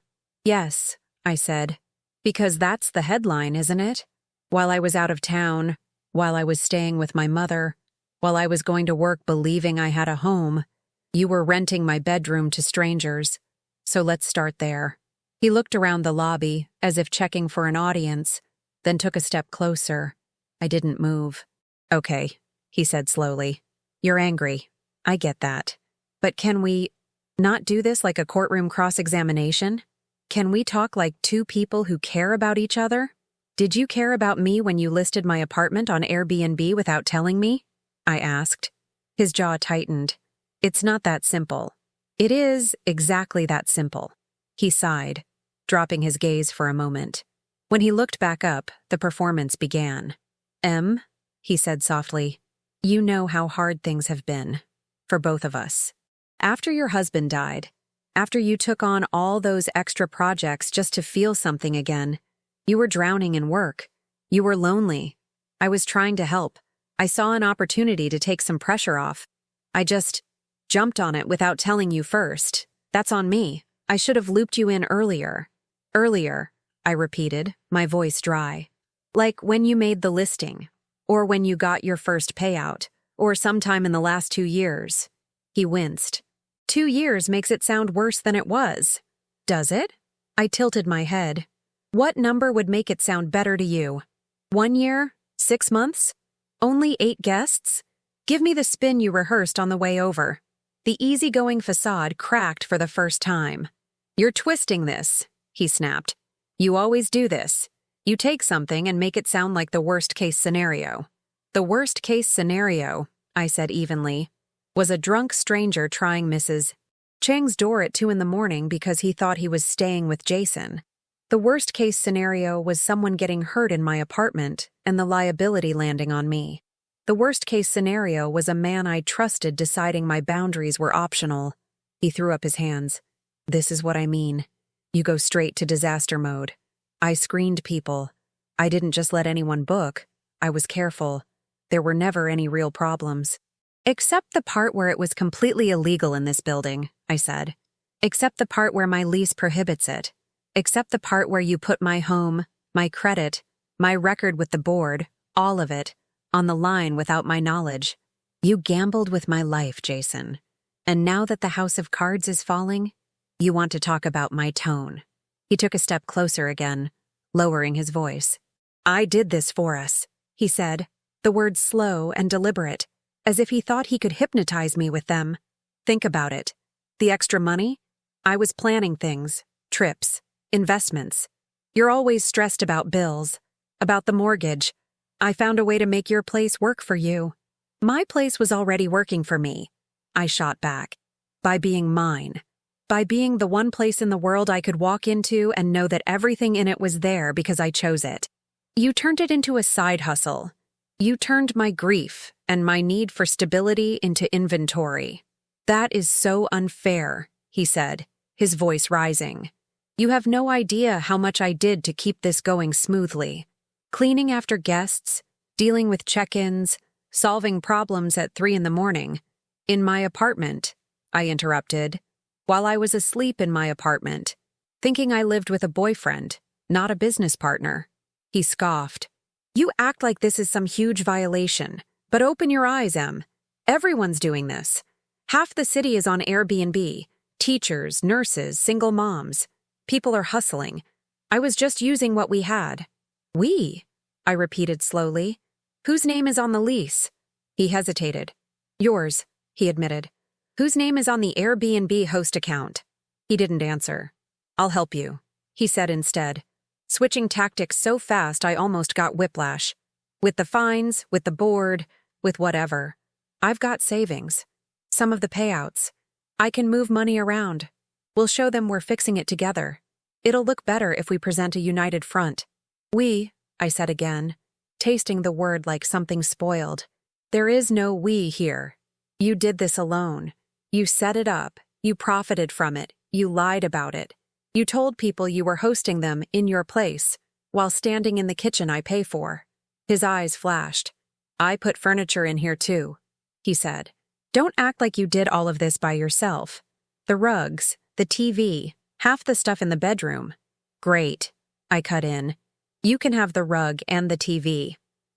"Yes," I said. "Because that's the headline, isn't it? While I was out of town, while I was staying with my mother, while I was going to work believing I had a home, you were renting my bedroom to strangers. So let's start there." He looked around the lobby, as if checking for an audience, then took a step closer. I didn't move. "Okay," he said slowly. "You're angry. I get that. But can we not do this like a courtroom cross-examination? Can we talk like two people who care about each other? Did you care about me when you listed my apartment on Airbnb without telling me?" I asked. His jaw tightened. "It's not that simple." "It is exactly that simple." He sighed, dropping his gaze for a moment. When he looked back up, the performance began. "Em," he said softly, "you know how hard things have been. For both of us. After your husband died, after you took on all those extra projects just to feel something again, you were drowning in work. You were lonely. I was trying to help. I saw an opportunity to take some pressure off. I just jumped on it without telling you first. That's on me. I should have looped you in earlier." "Earlier," I repeated, my voice dry. "Like when you made the listing, or when you got your first payout, or sometime in the last 2 years. He winced. 2 years makes it sound worse than it was. Does it? I tilted my head. What number would make it sound better to you? 1 year? 6 months? Only 8 guests? Give me the spin you rehearsed on the way over." The easygoing facade cracked for the first time. "You're twisting this," he snapped. "You always do this. You take something and make it sound like the worst-case scenario." "The worst-case scenario," I said evenly, "was a drunk stranger trying Mrs. Chang's door at 2 in the morning because he thought he was staying with Jason. The worst-case scenario was someone getting hurt in my apartment and the liability landing on me. The worst-case scenario was a man I trusted deciding my boundaries were optional." He threw up his hands. "This is what I mean. You go straight to disaster mode. I screened people. I didn't just let anyone book. I was careful. There were never any real problems." "Except the part where it was completely illegal in this building," I said. "Except the part where my lease prohibits it. Except the part where you put my home, my credit, my record with the board, all of it, on the line without my knowledge. You gambled with my life, Jason. And now that the house of cards is falling, you want to talk about my tone." He took a step closer again, lowering his voice. "I did this for us," he said, the words slow and deliberate, as if he thought he could hypnotize me with them. "Think about it. The extra money? I was planning things, trips, investments. You're always stressed about bills, about the mortgage. I found a way to make your place work for you." "My place was already working for me," I shot back. "By being mine. By being the one place in the world I could walk into and know that everything in it was there because I chose it. You turned it into a side hustle. You turned my grief and my need for stability into inventory. That is so unfair," he said, his voice rising. "You have no idea how much I did to keep this going smoothly. Cleaning after guests, dealing with check-ins, solving problems at 3 in the morning. In my apartment," I interrupted, "while I was asleep in my apartment, thinking I lived with a boyfriend, not a business partner." He scoffed. "You act like this is some huge violation, but open your eyes, Em. Everyone's doing this. Half the city is on Airbnb. Teachers, nurses, single moms. People are hustling. I was just using what we had." "We?" I repeated slowly. "Whose name is on the lease?" He hesitated. Yours, he admitted. Whose name is on the Airbnb host account? He didn't answer. I'll help you, he said instead, switching tactics so fast I almost got whiplash. With the fines, with the board, with whatever. I've got savings. Some of the payouts. I can move money around. We'll show them we're fixing it together. It'll look better if we present a united front. We, I said again, tasting the word like something spoiled. There is no we here. You did this alone. You set it up. You profited from it. You lied about it. You told people you were hosting them in your place, while standing in the kitchen I pay for. His eyes flashed. I put furniture in here too, he said. Don't act like you did all of this by yourself. The rugs, the TV, half the stuff in the bedroom. Great, I cut in. You can have the rug and the TV.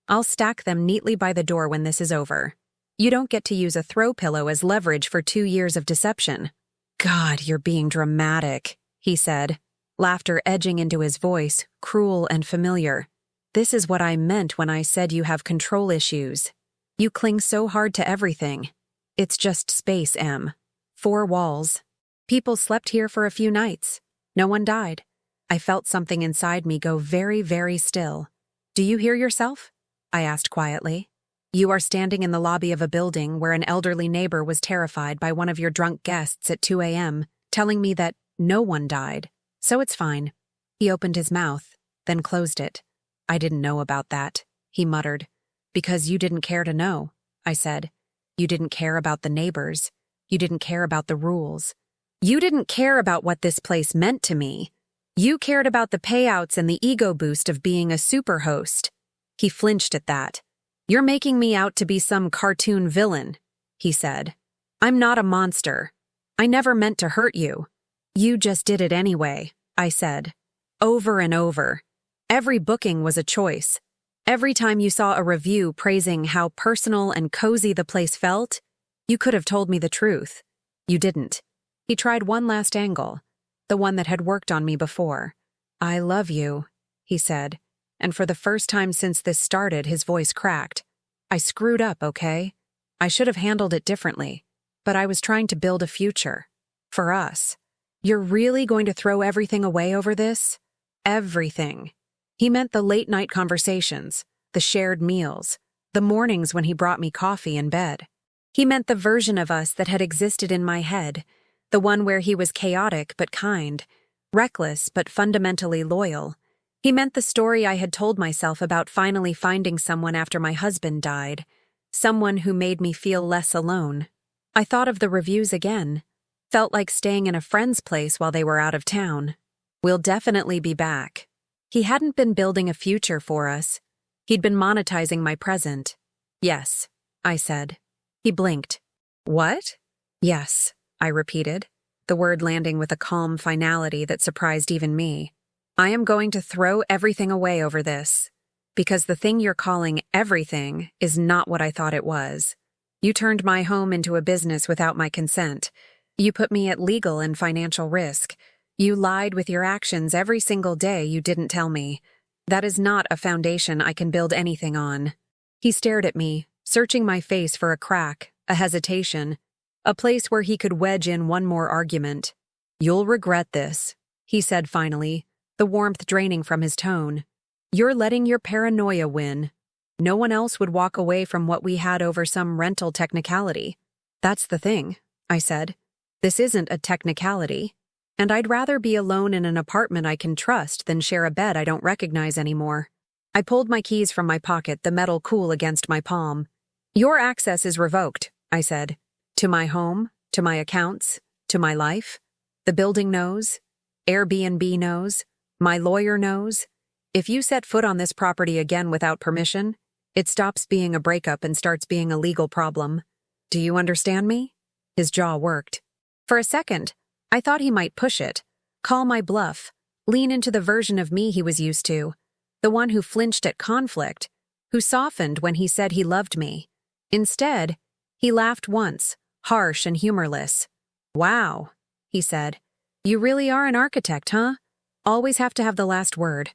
I'll stack them neatly by the door when this is over. You don't get to use a throw pillow as leverage for 2 years of deception. God, you're being dramatic, he said, laughter edging into his voice, cruel and familiar. This is what I meant when I said you have control issues. You cling so hard to everything. It's just space, Em. 4 walls. People slept here for a few nights. No one died. I felt something inside me go very, very still. Do you hear yourself? I asked quietly. You are standing in the lobby of a building where an elderly neighbor was terrified by one of your drunk guests at 2 a.m., telling me that no one died. So it's fine. He opened his mouth, then closed it. I didn't know about that, he muttered. Because you didn't care to know, I said. You didn't care about the neighbors. You didn't care about the rules. You didn't care about what this place meant to me. You cared about the payouts and the ego boost of being a superhost. He flinched at that. You're making me out to be some cartoon villain, he said. I'm not a monster. I never meant to hurt you. You just did it anyway, I said. Over and over. Every booking was a choice. Every time you saw a review praising how personal and cozy the place felt, you could have told me the truth. You didn't. He tried one last angle, the one that had worked on me before. I love you, he said, and for the first time since this started, his voice cracked. I screwed up, okay? I should have handled it differently, but I was trying to build a future. For us. You're really going to throw everything away over this? Everything. He meant the late-night conversations, the shared meals, the mornings when he brought me coffee in bed. He meant the version of us that had existed in my head, the one where he was chaotic but kind, reckless but fundamentally loyal. He meant the story I had told myself about finally finding someone after my husband died, someone who made me feel less alone. I thought of the reviews again. Felt like staying in a friend's place while they were out of town. We'll definitely be back. He hadn't been building a future for us. He'd been monetizing my present. Yes, I said. He blinked. What? Yes, I repeated, the word landing with a calm finality that surprised even me. I am going to throw everything away over this, because the thing you're calling everything is not what I thought it was. You turned my home into a business without my consent. You put me at legal and financial risk. You lied with your actions every single day you didn't tell me. That is not a foundation I can build anything on. He stared at me, searching my face for a crack, a hesitation, a place where he could wedge in one more argument. You'll regret this, he said finally, the warmth draining from his tone. You're letting your paranoia win. No one else would walk away from what we had over some rental technicality. That's the thing, I said. This isn't a technicality. And I'd rather be alone in an apartment I can trust than share a bed I don't recognize anymore. I pulled my keys from my pocket, the metal cool against my palm. Your access is revoked, I said. To my home, to my accounts, to my life. The building knows. Airbnb knows. My lawyer knows. If you set foot on this property again without permission, it stops being a breakup and starts being a legal problem. Do you understand me? His jaw worked. For a second, I thought he might push it, call my bluff, lean into the version of me he was used to, the one who flinched at conflict, who softened when he said he loved me. Instead, he laughed once, harsh and humorless. Wow, he said. You really are an architect, huh? Always have to have the last word.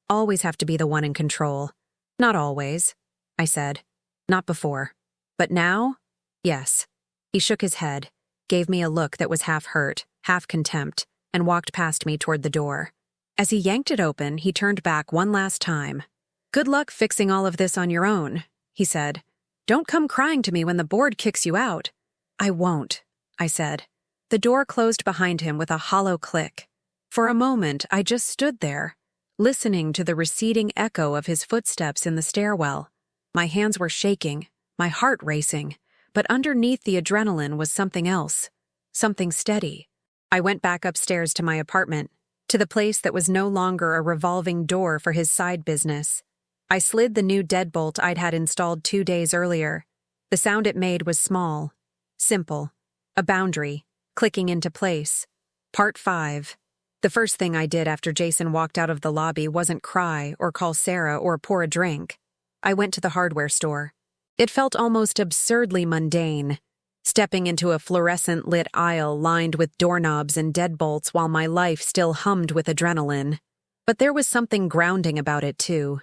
Always have to be the one in control. Not always, I said. Not before. But now? Yes. He shook his head, gave me a look that was half hurt, half contempt, and walked past me toward the door. As he yanked it open, he turned back one last time. "Good luck fixing all of this on your own," he said. "Don't come crying to me when the board kicks you out." "I won't," I said. The door closed behind him with a hollow click. For a moment, I just stood there, listening to the receding echo of his footsteps in the stairwell. My hands were shaking, my heart racing, but underneath the adrenaline was something else, something steady. I went back upstairs to my apartment, to the place that was no longer a revolving door for his side business. I slid the new deadbolt I'd had installed 2 days earlier. The sound it made was small, simple, a boundary, clicking into place. Part 5. The first thing I did after Jason walked out of the lobby wasn't cry or call Sarah or pour a drink. I went to the hardware store. It felt almost absurdly mundane, stepping into a fluorescent-lit aisle lined with doorknobs and deadbolts while my life still hummed with adrenaline. But there was something grounding about it, too.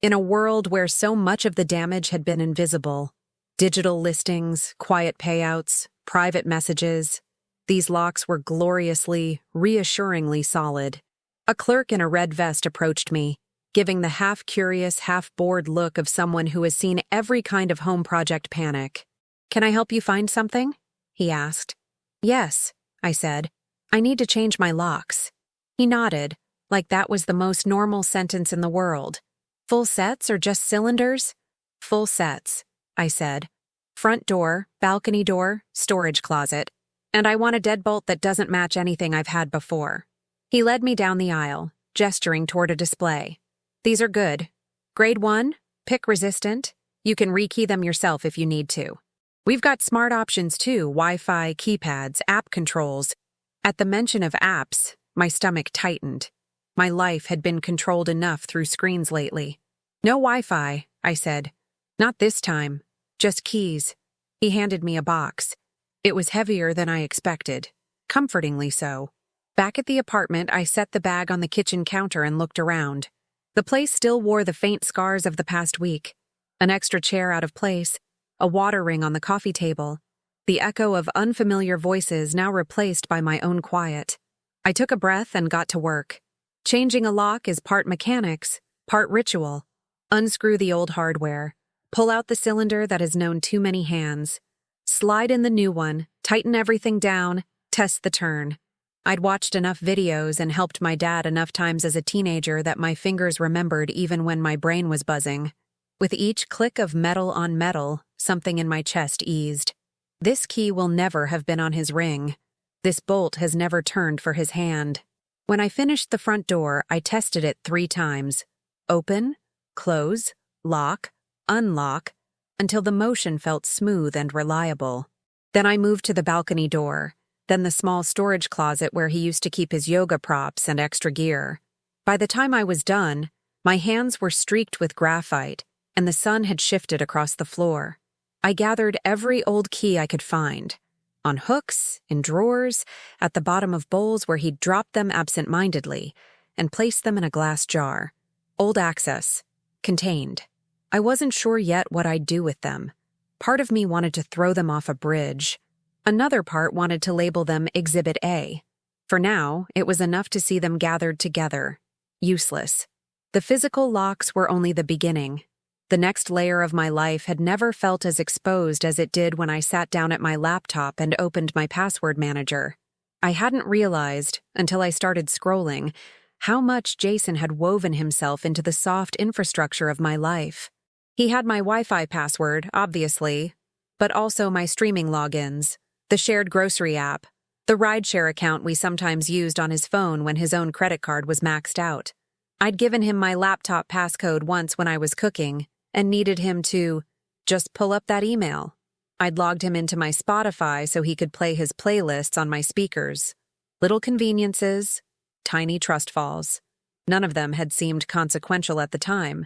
In a world where so much of the damage had been invisible, digital listings, quiet payouts, private messages, these locks were gloriously, reassuringly solid. A clerk in a red vest approached me, giving the half-curious, half-bored look of someone who has seen every kind of home project panic. "Can I help you find something?" he asked. "Yes," I said. "I need to change my locks." He nodded, like that was the most normal sentence in the world. "Full sets or just cylinders?" "Full sets," I said. "Front door, balcony door, storage closet. And I want a deadbolt that doesn't match anything I've had before." He led me down the aisle, gesturing toward a display. "These are good. Grade 1, pick resistant. You can rekey them yourself if you need to. We've got smart options too, Wi-Fi, keypads, app controls." At the mention of apps, my stomach tightened. My life had been controlled enough through screens lately. "No Wi-Fi," I said. "Not this time. Just keys." He handed me a box. It was heavier than I expected, comfortingly so. Back at the apartment, I set the bag on the kitchen counter and looked around. The place still wore the faint scars of the past week. An extra chair out of place, a water ring on the coffee table, the echo of unfamiliar voices now replaced by my own quiet. I took a breath and got to work. Changing a lock is part mechanics, part ritual. Unscrew the old hardware, pull out the cylinder that has known too many hands, slide in the new one, tighten everything down, test the turn. I'd watched enough videos and helped my dad enough times as a teenager that my fingers remembered even when my brain was buzzing. With each click of metal on metal, something in my chest eased. This key will never have been on his ring. This bolt has never turned for his hand. When I finished the front door, I tested it 3 times. Open, close, lock, unlock, until the motion felt smooth and reliable. Then I moved to the balcony door, then the small storage closet where he used to keep his yoga props and extra gear. By the time I was done, my hands were streaked with graphite, and the sun had shifted across the floor. I gathered every old key I could find, on hooks, in drawers, at the bottom of bowls where he'd dropped them absent-mindedly, and placed them in a glass jar. Old access. Contained. I wasn't sure yet what I'd do with them. Part of me wanted to throw them off a bridge. Another part wanted to label them Exhibit A. For now, it was enough to see them gathered together. Useless. The physical locks were only the beginning. The next layer of my life had never felt as exposed as it did when I sat down at my laptop and opened my password manager. I hadn't realized, until I started scrolling, how much Jason had woven himself into the soft infrastructure of my life. He had my Wi-Fi password, obviously, but also my streaming logins, the shared grocery app, the rideshare account we sometimes used on his phone when his own credit card was maxed out. I'd given him my laptop passcode once when I was cooking and needed him to just pull up that email. I'd logged him into my Spotify so he could play his playlists on my speakers. Little conveniences, tiny trust falls. None of them had seemed consequential at the time.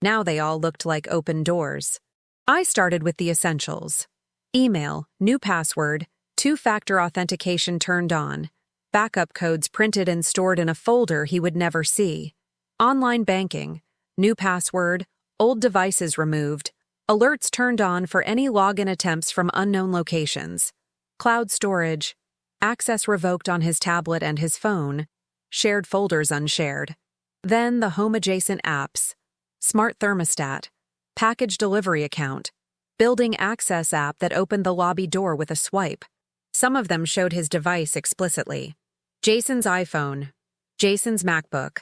Now they all looked like open doors. I started with the essentials. Email, new password, 2-factor authentication turned on, backup codes printed and stored in a folder he would never see, online banking, new password, old devices removed, Alerts turned on for any login attempts from unknown locations. Cloud storage. Access revoked on his tablet and his phone. Shared folders unshared. Then the home-adjacent apps. Smart thermostat. Package delivery account. Building access app that opened the lobby door with a swipe. Some of them showed his device explicitly. Jason's iPhone. Jason's MacBook.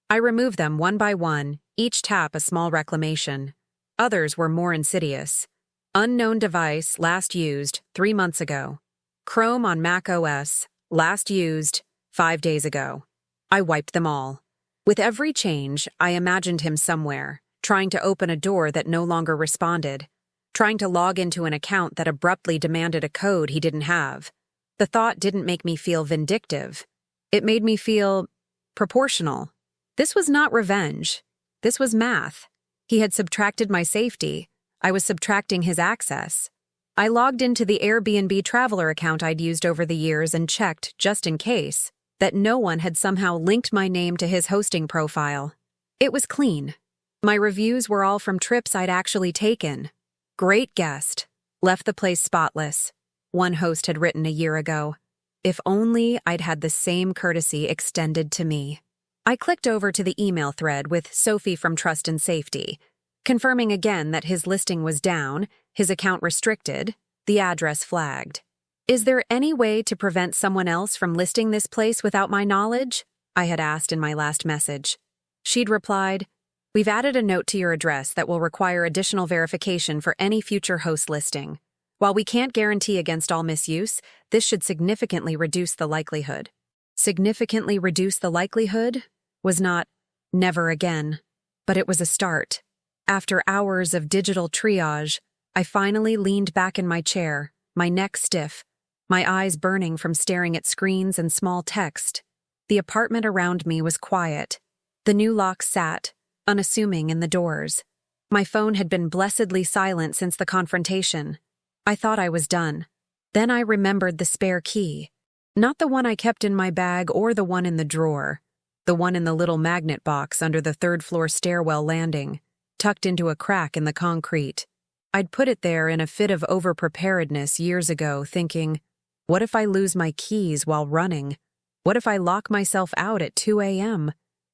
I removed them one by one, each tap a small reclamation. Others were more insidious. Unknown device, last used 3 months ago. Chrome on Mac OS, last used 5 days ago. I wiped them all. With every change, I imagined him somewhere, trying to open a door that no longer responded, trying to log into an account that abruptly demanded a code he didn't have. The thought didn't make me feel vindictive. It made me feel proportional. This was not revenge. This was math. He had subtracted my safety. I was subtracting his access. I logged into the Airbnb traveler account I'd used over the years and checked, just in case, that no one had somehow linked my name to his hosting profile. It was clean. My reviews were all from trips I'd actually taken. Great guest. Left the place spotless. One host had written a year ago. If only I'd had the same courtesy extended to me. I clicked over to the email thread with Sophie from Trust and Safety, confirming again that his listing was down, his account restricted, the address flagged. Is there any way to prevent someone else from listing this place without my knowledge? I had asked in my last message. She'd replied, we've added a note to your address that will require additional verification for any future host listing. While we can't guarantee against all misuse, this should significantly reduce the likelihood. Significantly reduce the likelihood was not never again, but it was a start. After hours of digital triage, I finally leaned back in my chair, my neck stiff, my eyes burning from staring at screens and small text. The apartment around me was quiet. The new lock sat, unassuming in the doors. My phone had been blessedly silent since the confrontation. I thought I was done. Then I remembered the spare key. Not the one I kept in my bag or the one in the drawer. The one in the little magnet box under the third-floor stairwell landing, tucked into a crack in the concrete. I'd put it there in a fit of over-preparedness years ago, thinking, what if I lose my keys while running? What if I lock myself out at 2 a.m.?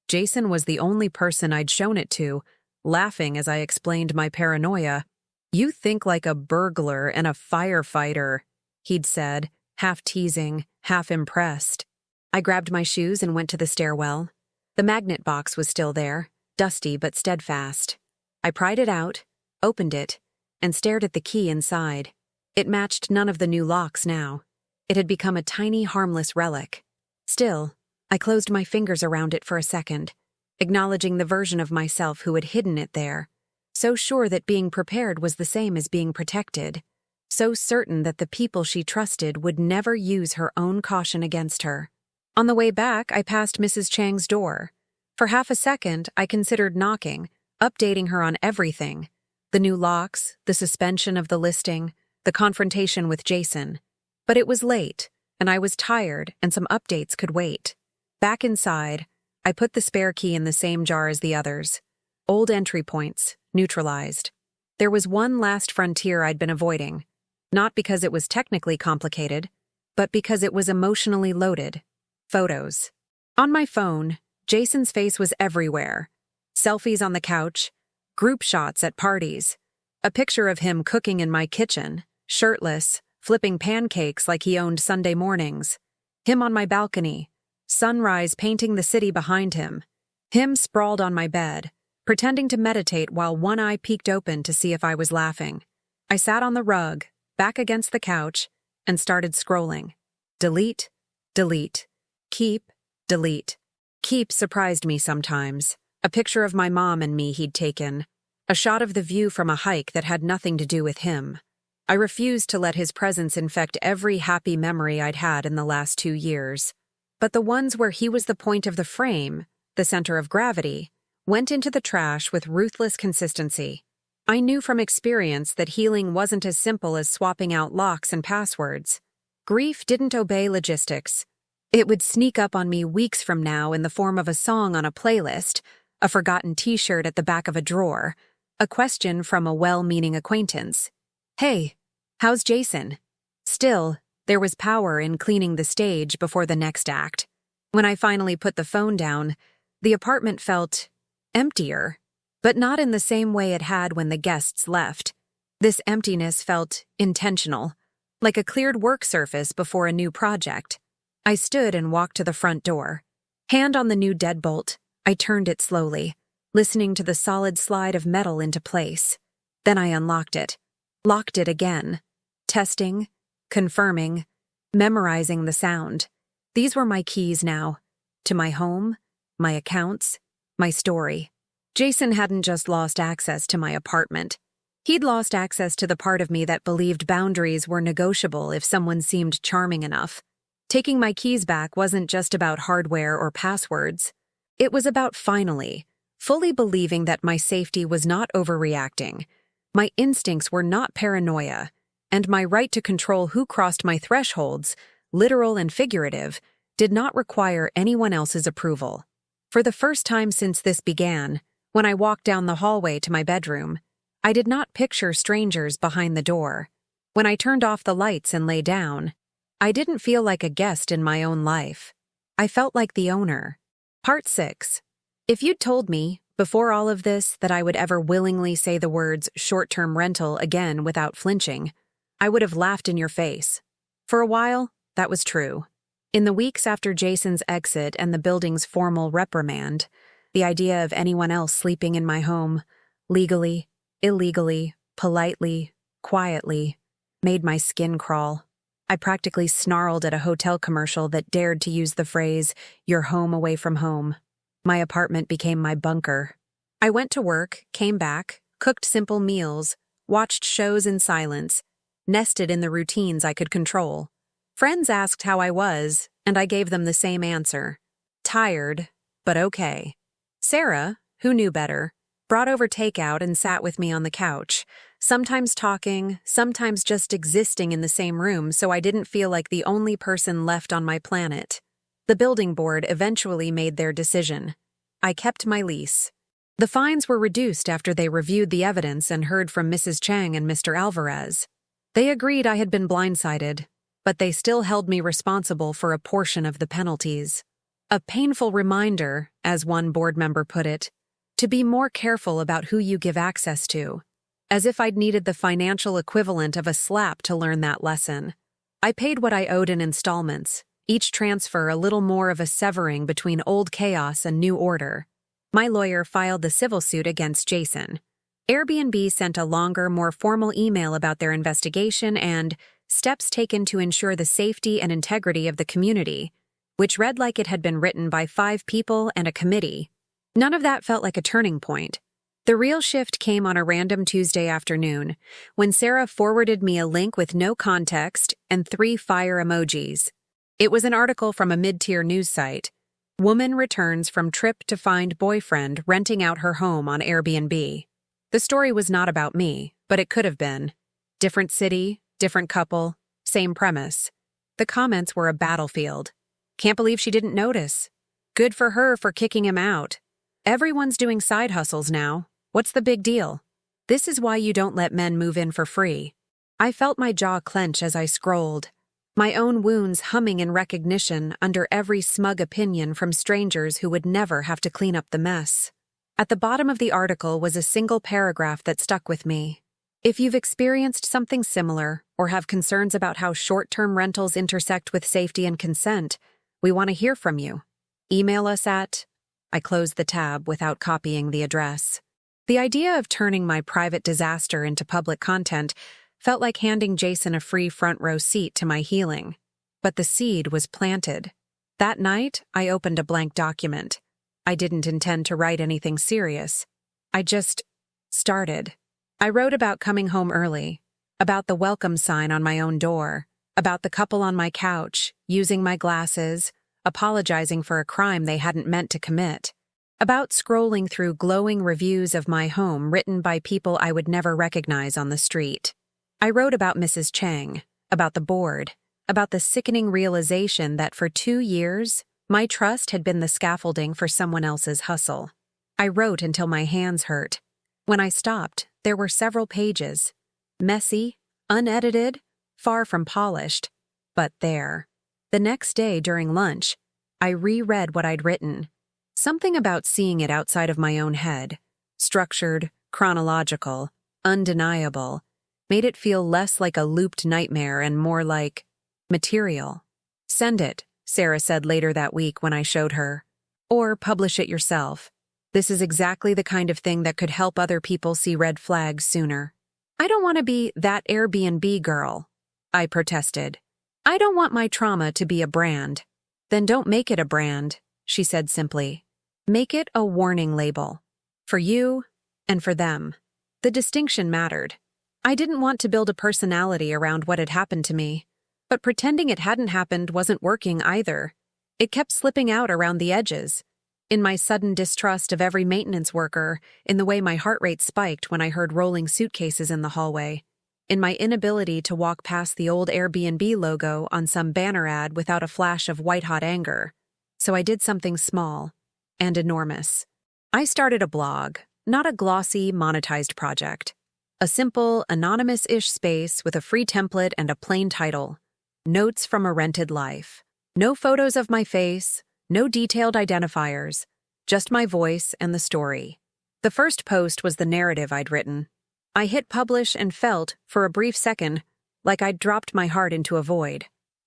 Jason was the only person I'd shown it to, laughing as I explained my paranoia. You think like a burglar and a firefighter, he'd said, half teasing, half impressed. I grabbed my shoes and went to the stairwell. The magnet box was still there, dusty but steadfast. I pried it out, opened it, and stared at the key inside. It matched none of the new locks now. It had become a tiny, harmless relic. Still, I closed my fingers around it for a second, acknowledging the version of myself who had hidden it there, so sure that being prepared was the same as being protected, so certain that the people she trusted would never use her own caution against her. On the way back, I passed Mrs. Chang's door. For half a second, I considered knocking, updating her on everything. The new locks, the suspension of the listing, the confrontation with Jason. But it was late, and I was tired, and some updates could wait. Back inside, I put the spare key in the same jar as the others. Old entry points, neutralized. There was one last frontier I'd been avoiding. Not because it was technically complicated, but because it was emotionally loaded. Photos. On my phone, Jason's face was everywhere. Selfies on the couch, group shots at parties, a picture of him cooking in my kitchen, shirtless, flipping pancakes like he owned Sunday mornings, him on my balcony, sunrise painting the city behind him, him sprawled on my bed, pretending to meditate while one eye peeked open to see if I was laughing. I sat on the rug, back against the couch, and started scrolling. Delete, delete. Keep, delete. Keep surprised me sometimes. A picture of my mom and me he'd taken. A shot of the view from a hike that had nothing to do with him. I refused to let his presence infect every happy memory I'd had in the last 2 years. But the ones where he was the point of the frame, the center of gravity, went into the trash with ruthless consistency. I knew from experience that healing wasn't as simple as swapping out locks and passwords. Grief didn't obey logistics. It would sneak up on me weeks from now in the form of a song on a playlist, a forgotten t-shirt at the back of a drawer, A question from a well-meaning acquaintance. "Hey, how's Jason?" Still, there was power in cleaning the stage before the next act. When I finally put the phone down, the apartment felt emptier, but not in the same way it had when the guests left. This emptiness felt intentional, like a cleared work surface before a new project. I stood and walked to the front door. Hand on the new deadbolt, I turned it slowly, listening to the solid slide of metal into place. Then I unlocked it, locked it again, testing, confirming, memorizing the sound. These were my keys now, to my home, my accounts, my story. Jason hadn't just lost access to my apartment. He'd lost access to the part of me that believed boundaries were negotiable if someone seemed charming enough. Taking my keys back wasn't just about hardware or passwords. It was about finally, fully believing that my safety was not overreacting, my instincts were not paranoia, and my right to control who crossed my thresholds, literal and figurative, did not require anyone else's approval. For the first time since this began, when I walked down the hallway to my bedroom, I did not picture strangers behind the door. When I turned off the lights and lay down, I didn't feel like a guest in my own life. I felt like the owner. Part 6. If you'd told me, before all of this, that I would ever willingly say the words short-term rental again without flinching, I would have laughed in your face. For a while, that was true. In the weeks after Jason's exit and the building's formal reprimand, the idea of anyone else sleeping in my home, legally, illegally, politely, quietly, made my skin crawl. I practically snarled at a hotel commercial that dared to use the phrase, "Your home away from home." My apartment became my bunker. I went to work, came back, cooked simple meals, watched shows in silence, nested in the routines I could control. Friends asked how I was, and I gave them the same answer. Tired, but okay. Sarah, who knew better, brought over takeout and sat with me on the couch, sometimes talking, sometimes just existing in the same room so I didn't feel like the only person left on my planet. The building board eventually made their decision. I kept my lease. The fines were reduced after they reviewed the evidence and heard from Mrs. Chang and Mr. Alvarez. They agreed I had been blindsided, but they still held me responsible for a portion of the penalties. A painful reminder, as one board member put it, to be more careful about who you give access to, as if I'd needed the financial equivalent of a slap to learn that lesson. I paid what I owed in installments, each transfer a little more of a severing between old chaos and new order. My lawyer filed the civil suit against Jason. Airbnb sent a longer, more formal email about their investigation and steps taken to ensure the safety and integrity of the community, which read like it had been written by 5 people and a committee. None of that felt like a turning point. The real shift came on a random Tuesday afternoon, when Sarah forwarded me a link with no context and 3 fire emojis. It was an article from a mid-tier news site. Woman returns from trip to find boyfriend renting out her home on Airbnb. The story was not about me, but it could have been. Different city, different couple, same premise. The comments were a battlefield. Can't believe she didn't notice. Good for her for kicking him out. Everyone's doing side hustles now. What's the big deal? This is why you don't let men move in for free. I felt my jaw clench as I scrolled, my own wounds humming in recognition under every smug opinion from strangers who would never have to clean up the mess. At the bottom of the article was a single paragraph that stuck with me. If you've experienced something similar or have concerns about how short-term rentals intersect with safety and consent, we want to hear from you. Email us at... I closed the tab without copying the address. The idea of turning my private disaster into public content felt like handing Jason a free front-row seat to my healing. But the seed was planted. That night, I opened a blank document. I didn't intend to write anything serious. I just started. I wrote about coming home early, about the welcome sign on my own door, about the couple on my couch, using my glasses, apologizing for a crime they hadn't meant to commit, about scrolling through glowing reviews of my home written by people I would never recognize on the street. I wrote about Mrs. Chang, about the board, about the sickening realization that for 2 years, my trust had been the scaffolding for someone else's hustle. I wrote until my hands hurt. When I stopped, there were several pages. Messy, unedited, far from polished, but there. The next day during lunch, I reread what I'd written. Something about seeing it outside of my own head, structured, chronological, undeniable, made it feel less like a looped nightmare and more like material. Send it, Sarah said later that week when I showed her. Or publish it yourself. This is exactly the kind of thing that could help other people see red flags sooner. I don't want to be that Airbnb girl, I protested. I don't want my trauma to be a brand. Then don't make it a brand, she said simply. Make it a warning label. For you and for them. The distinction mattered. I didn't want to build a personality around what had happened to me. But pretending it hadn't happened wasn't working either. It kept slipping out around the edges. In my sudden distrust of every maintenance worker, in the way my heart rate spiked when I heard rolling suitcases in the hallway, in my inability to walk past the old Airbnb logo on some banner ad without a flash of white-hot anger. So I did something small and enormous. I started a blog, not a glossy, monetized project. A simple, anonymous-ish space with a free template and a plain title. Notes from a Rented Life. No photos of my face, no detailed identifiers, just my voice and the story. The first post was the narrative I'd written. I hit publish and felt, for a brief second, like I'd dropped my heart into a void.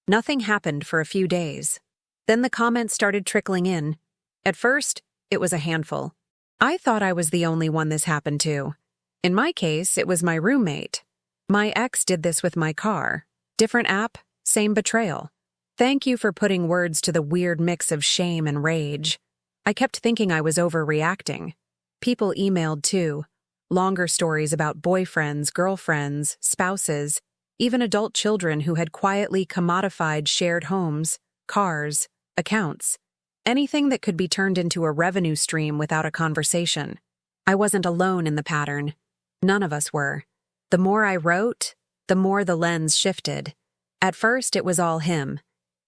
Nothing happened for a few days. Then the comments started trickling in. At first, it was a handful. I thought I was the only one this happened to. In my case, it was my roommate. My ex did this with my car. Different app, same betrayal. Thank you for putting words to the weird mix of shame and rage. I kept thinking I was overreacting. People emailed too. Longer stories about boyfriends, girlfriends, spouses, even adult children who had quietly commodified shared homes, cars, accounts. Anything that could be turned into a revenue stream without a conversation. I wasn't alone in the pattern. None of us were. The more I wrote, the more the lens shifted. At first, it was all him.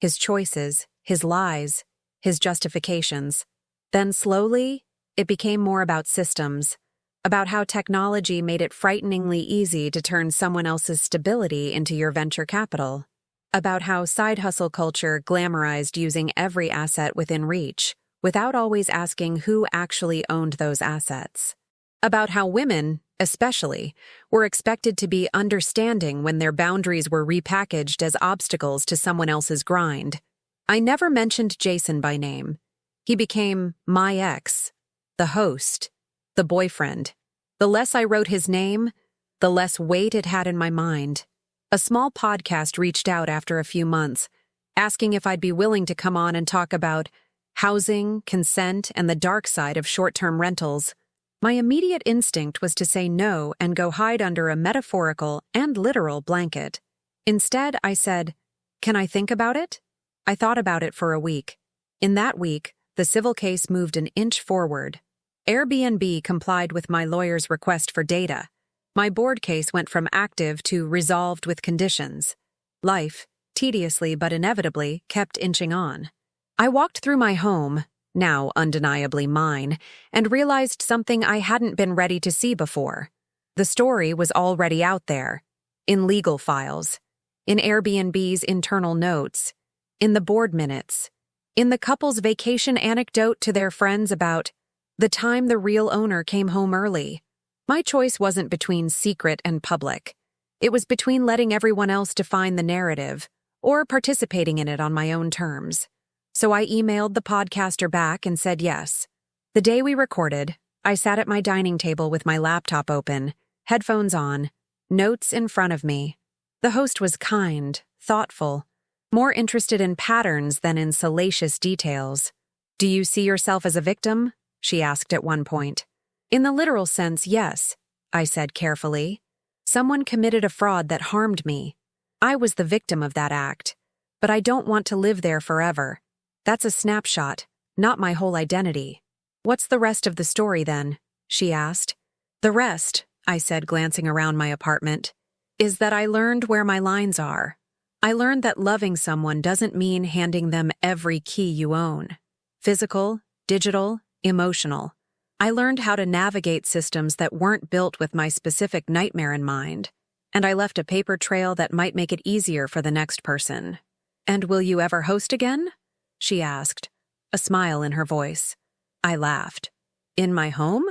His choices, his lies, his justifications. Then slowly, it became more about systems, about how technology made it frighteningly easy to turn someone else's stability into your venture capital, about how side hustle culture glamorized using every asset within reach, without always asking who actually owned those assets, about how women, especially, were expected to be understanding when their boundaries were repackaged as obstacles to someone else's grind. I never mentioned Jason by name. He became my ex, the host, the boyfriend. The less I wrote his name, the less weight it had in my mind. A small podcast reached out after a few months, asking if I'd be willing to come on and talk about housing, consent, and the dark side of short-term rentals. My immediate instinct was to say no and go hide under a metaphorical and literal blanket. Instead, I said, "Can I think about it?" I thought about it for a week. In that week, the civil case moved an inch forward. Airbnb complied with my lawyer's request for data. My board case went from active to resolved with conditions. Life, tediously but inevitably, kept inching on. I walked through my home, now undeniably mine, and realized something I hadn't been ready to see before. The story was already out there, in legal files, in Airbnb's internal notes, in the board minutes, in the couple's vacation anecdote to their friends about the time the real owner came home early. My choice wasn't between secret and public. It was between letting everyone else define the narrative or participating in it on my own terms. So I emailed the podcaster back and said yes. The day we recorded, I sat at my dining table with my laptop open, headphones on, notes in front of me. The host was kind, thoughtful, more interested in patterns than in salacious details. "Do you see yourself as a victim?" she asked at one point. "In the literal sense, yes," I said carefully. Someone committed a fraud that harmed me. I was the victim of that act. But I don't want to live there forever. That's a snapshot, not my whole identity. "What's the rest of the story, then?" she asked. "The rest," I said, glancing around my apartment, "is that I learned where my lines are. I learned that loving someone doesn't mean handing them every key you own. Physical, digital, emotional. I learned how to navigate systems that weren't built with my specific nightmare in mind, and I left a paper trail that might make it easier for the next person. "And will you ever host again?" she asked, a smile in her voice. I laughed. "In my home?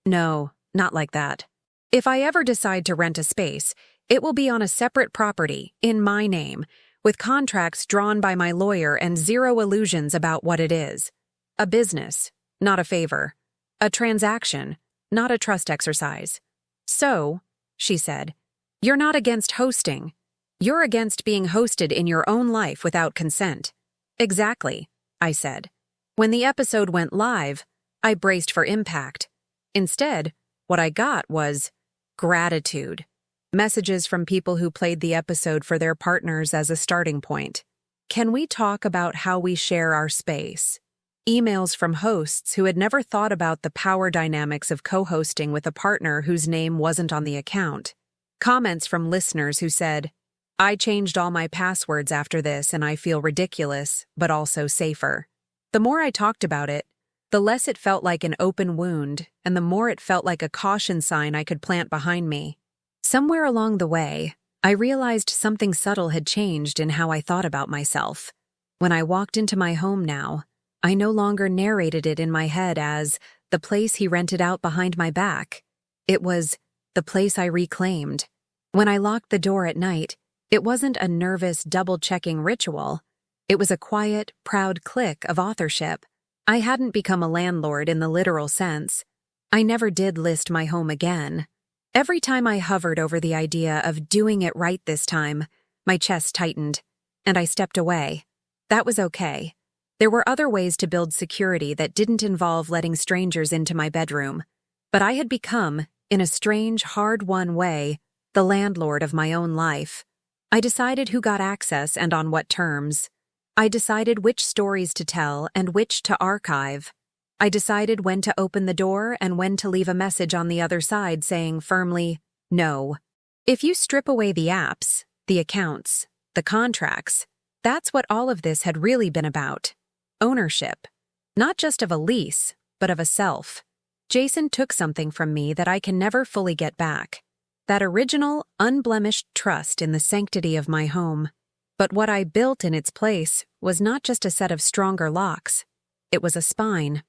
No, not like that. If I ever decide to rent a space, it will be on a separate property, in my name, with contracts drawn by my lawyer and zero illusions about what it is. A business, not a favor. A transaction, not a trust exercise." "So," she said, "you're not against hosting. You're against being hosted in your own life without consent." "Exactly," I said. When the episode went live, I braced for impact. Instead, what I got was gratitude. Messages from people who played the episode for their partners as a starting point. "Can we talk about how we share our space?" Emails from hosts who had never thought about the power dynamics of co-hosting with a partner whose name wasn't on the account. Comments from listeners who said, "I changed all my passwords after this and I feel ridiculous, but also safer." The more I talked about it, the less it felt like an open wound, and the more it felt like a caution sign I could plant behind me. Somewhere along the way, I realized something subtle had changed in how I thought about myself. When I walked into my home now, I no longer narrated it in my head as the place he rented out behind my back. It was the place I reclaimed. When I locked the door at night, it wasn't a nervous, double-checking ritual. It was a quiet, proud click of authorship. I hadn't become a landlord in the literal sense. I never did list my home again. Every time I hovered over the idea of doing it right this time, my chest tightened, and I stepped away. That was okay. There were other ways to build security that didn't involve letting strangers into my bedroom. But I had become, in a strange, hard-won way, the landlord of my own life. I decided who got access and on what terms. I decided which stories to tell and which to archive. I decided when to open the door and when to leave a message on the other side saying firmly, "No." If you strip away the apps, the accounts, the contracts, that's what all of this had really been about. Ownership. Not just of a lease, but of a self. Jason took something from me that I can never fully get back. That original, unblemished trust in the sanctity of my home. But what I built in its place was not just a set of stronger locks. It was a spine.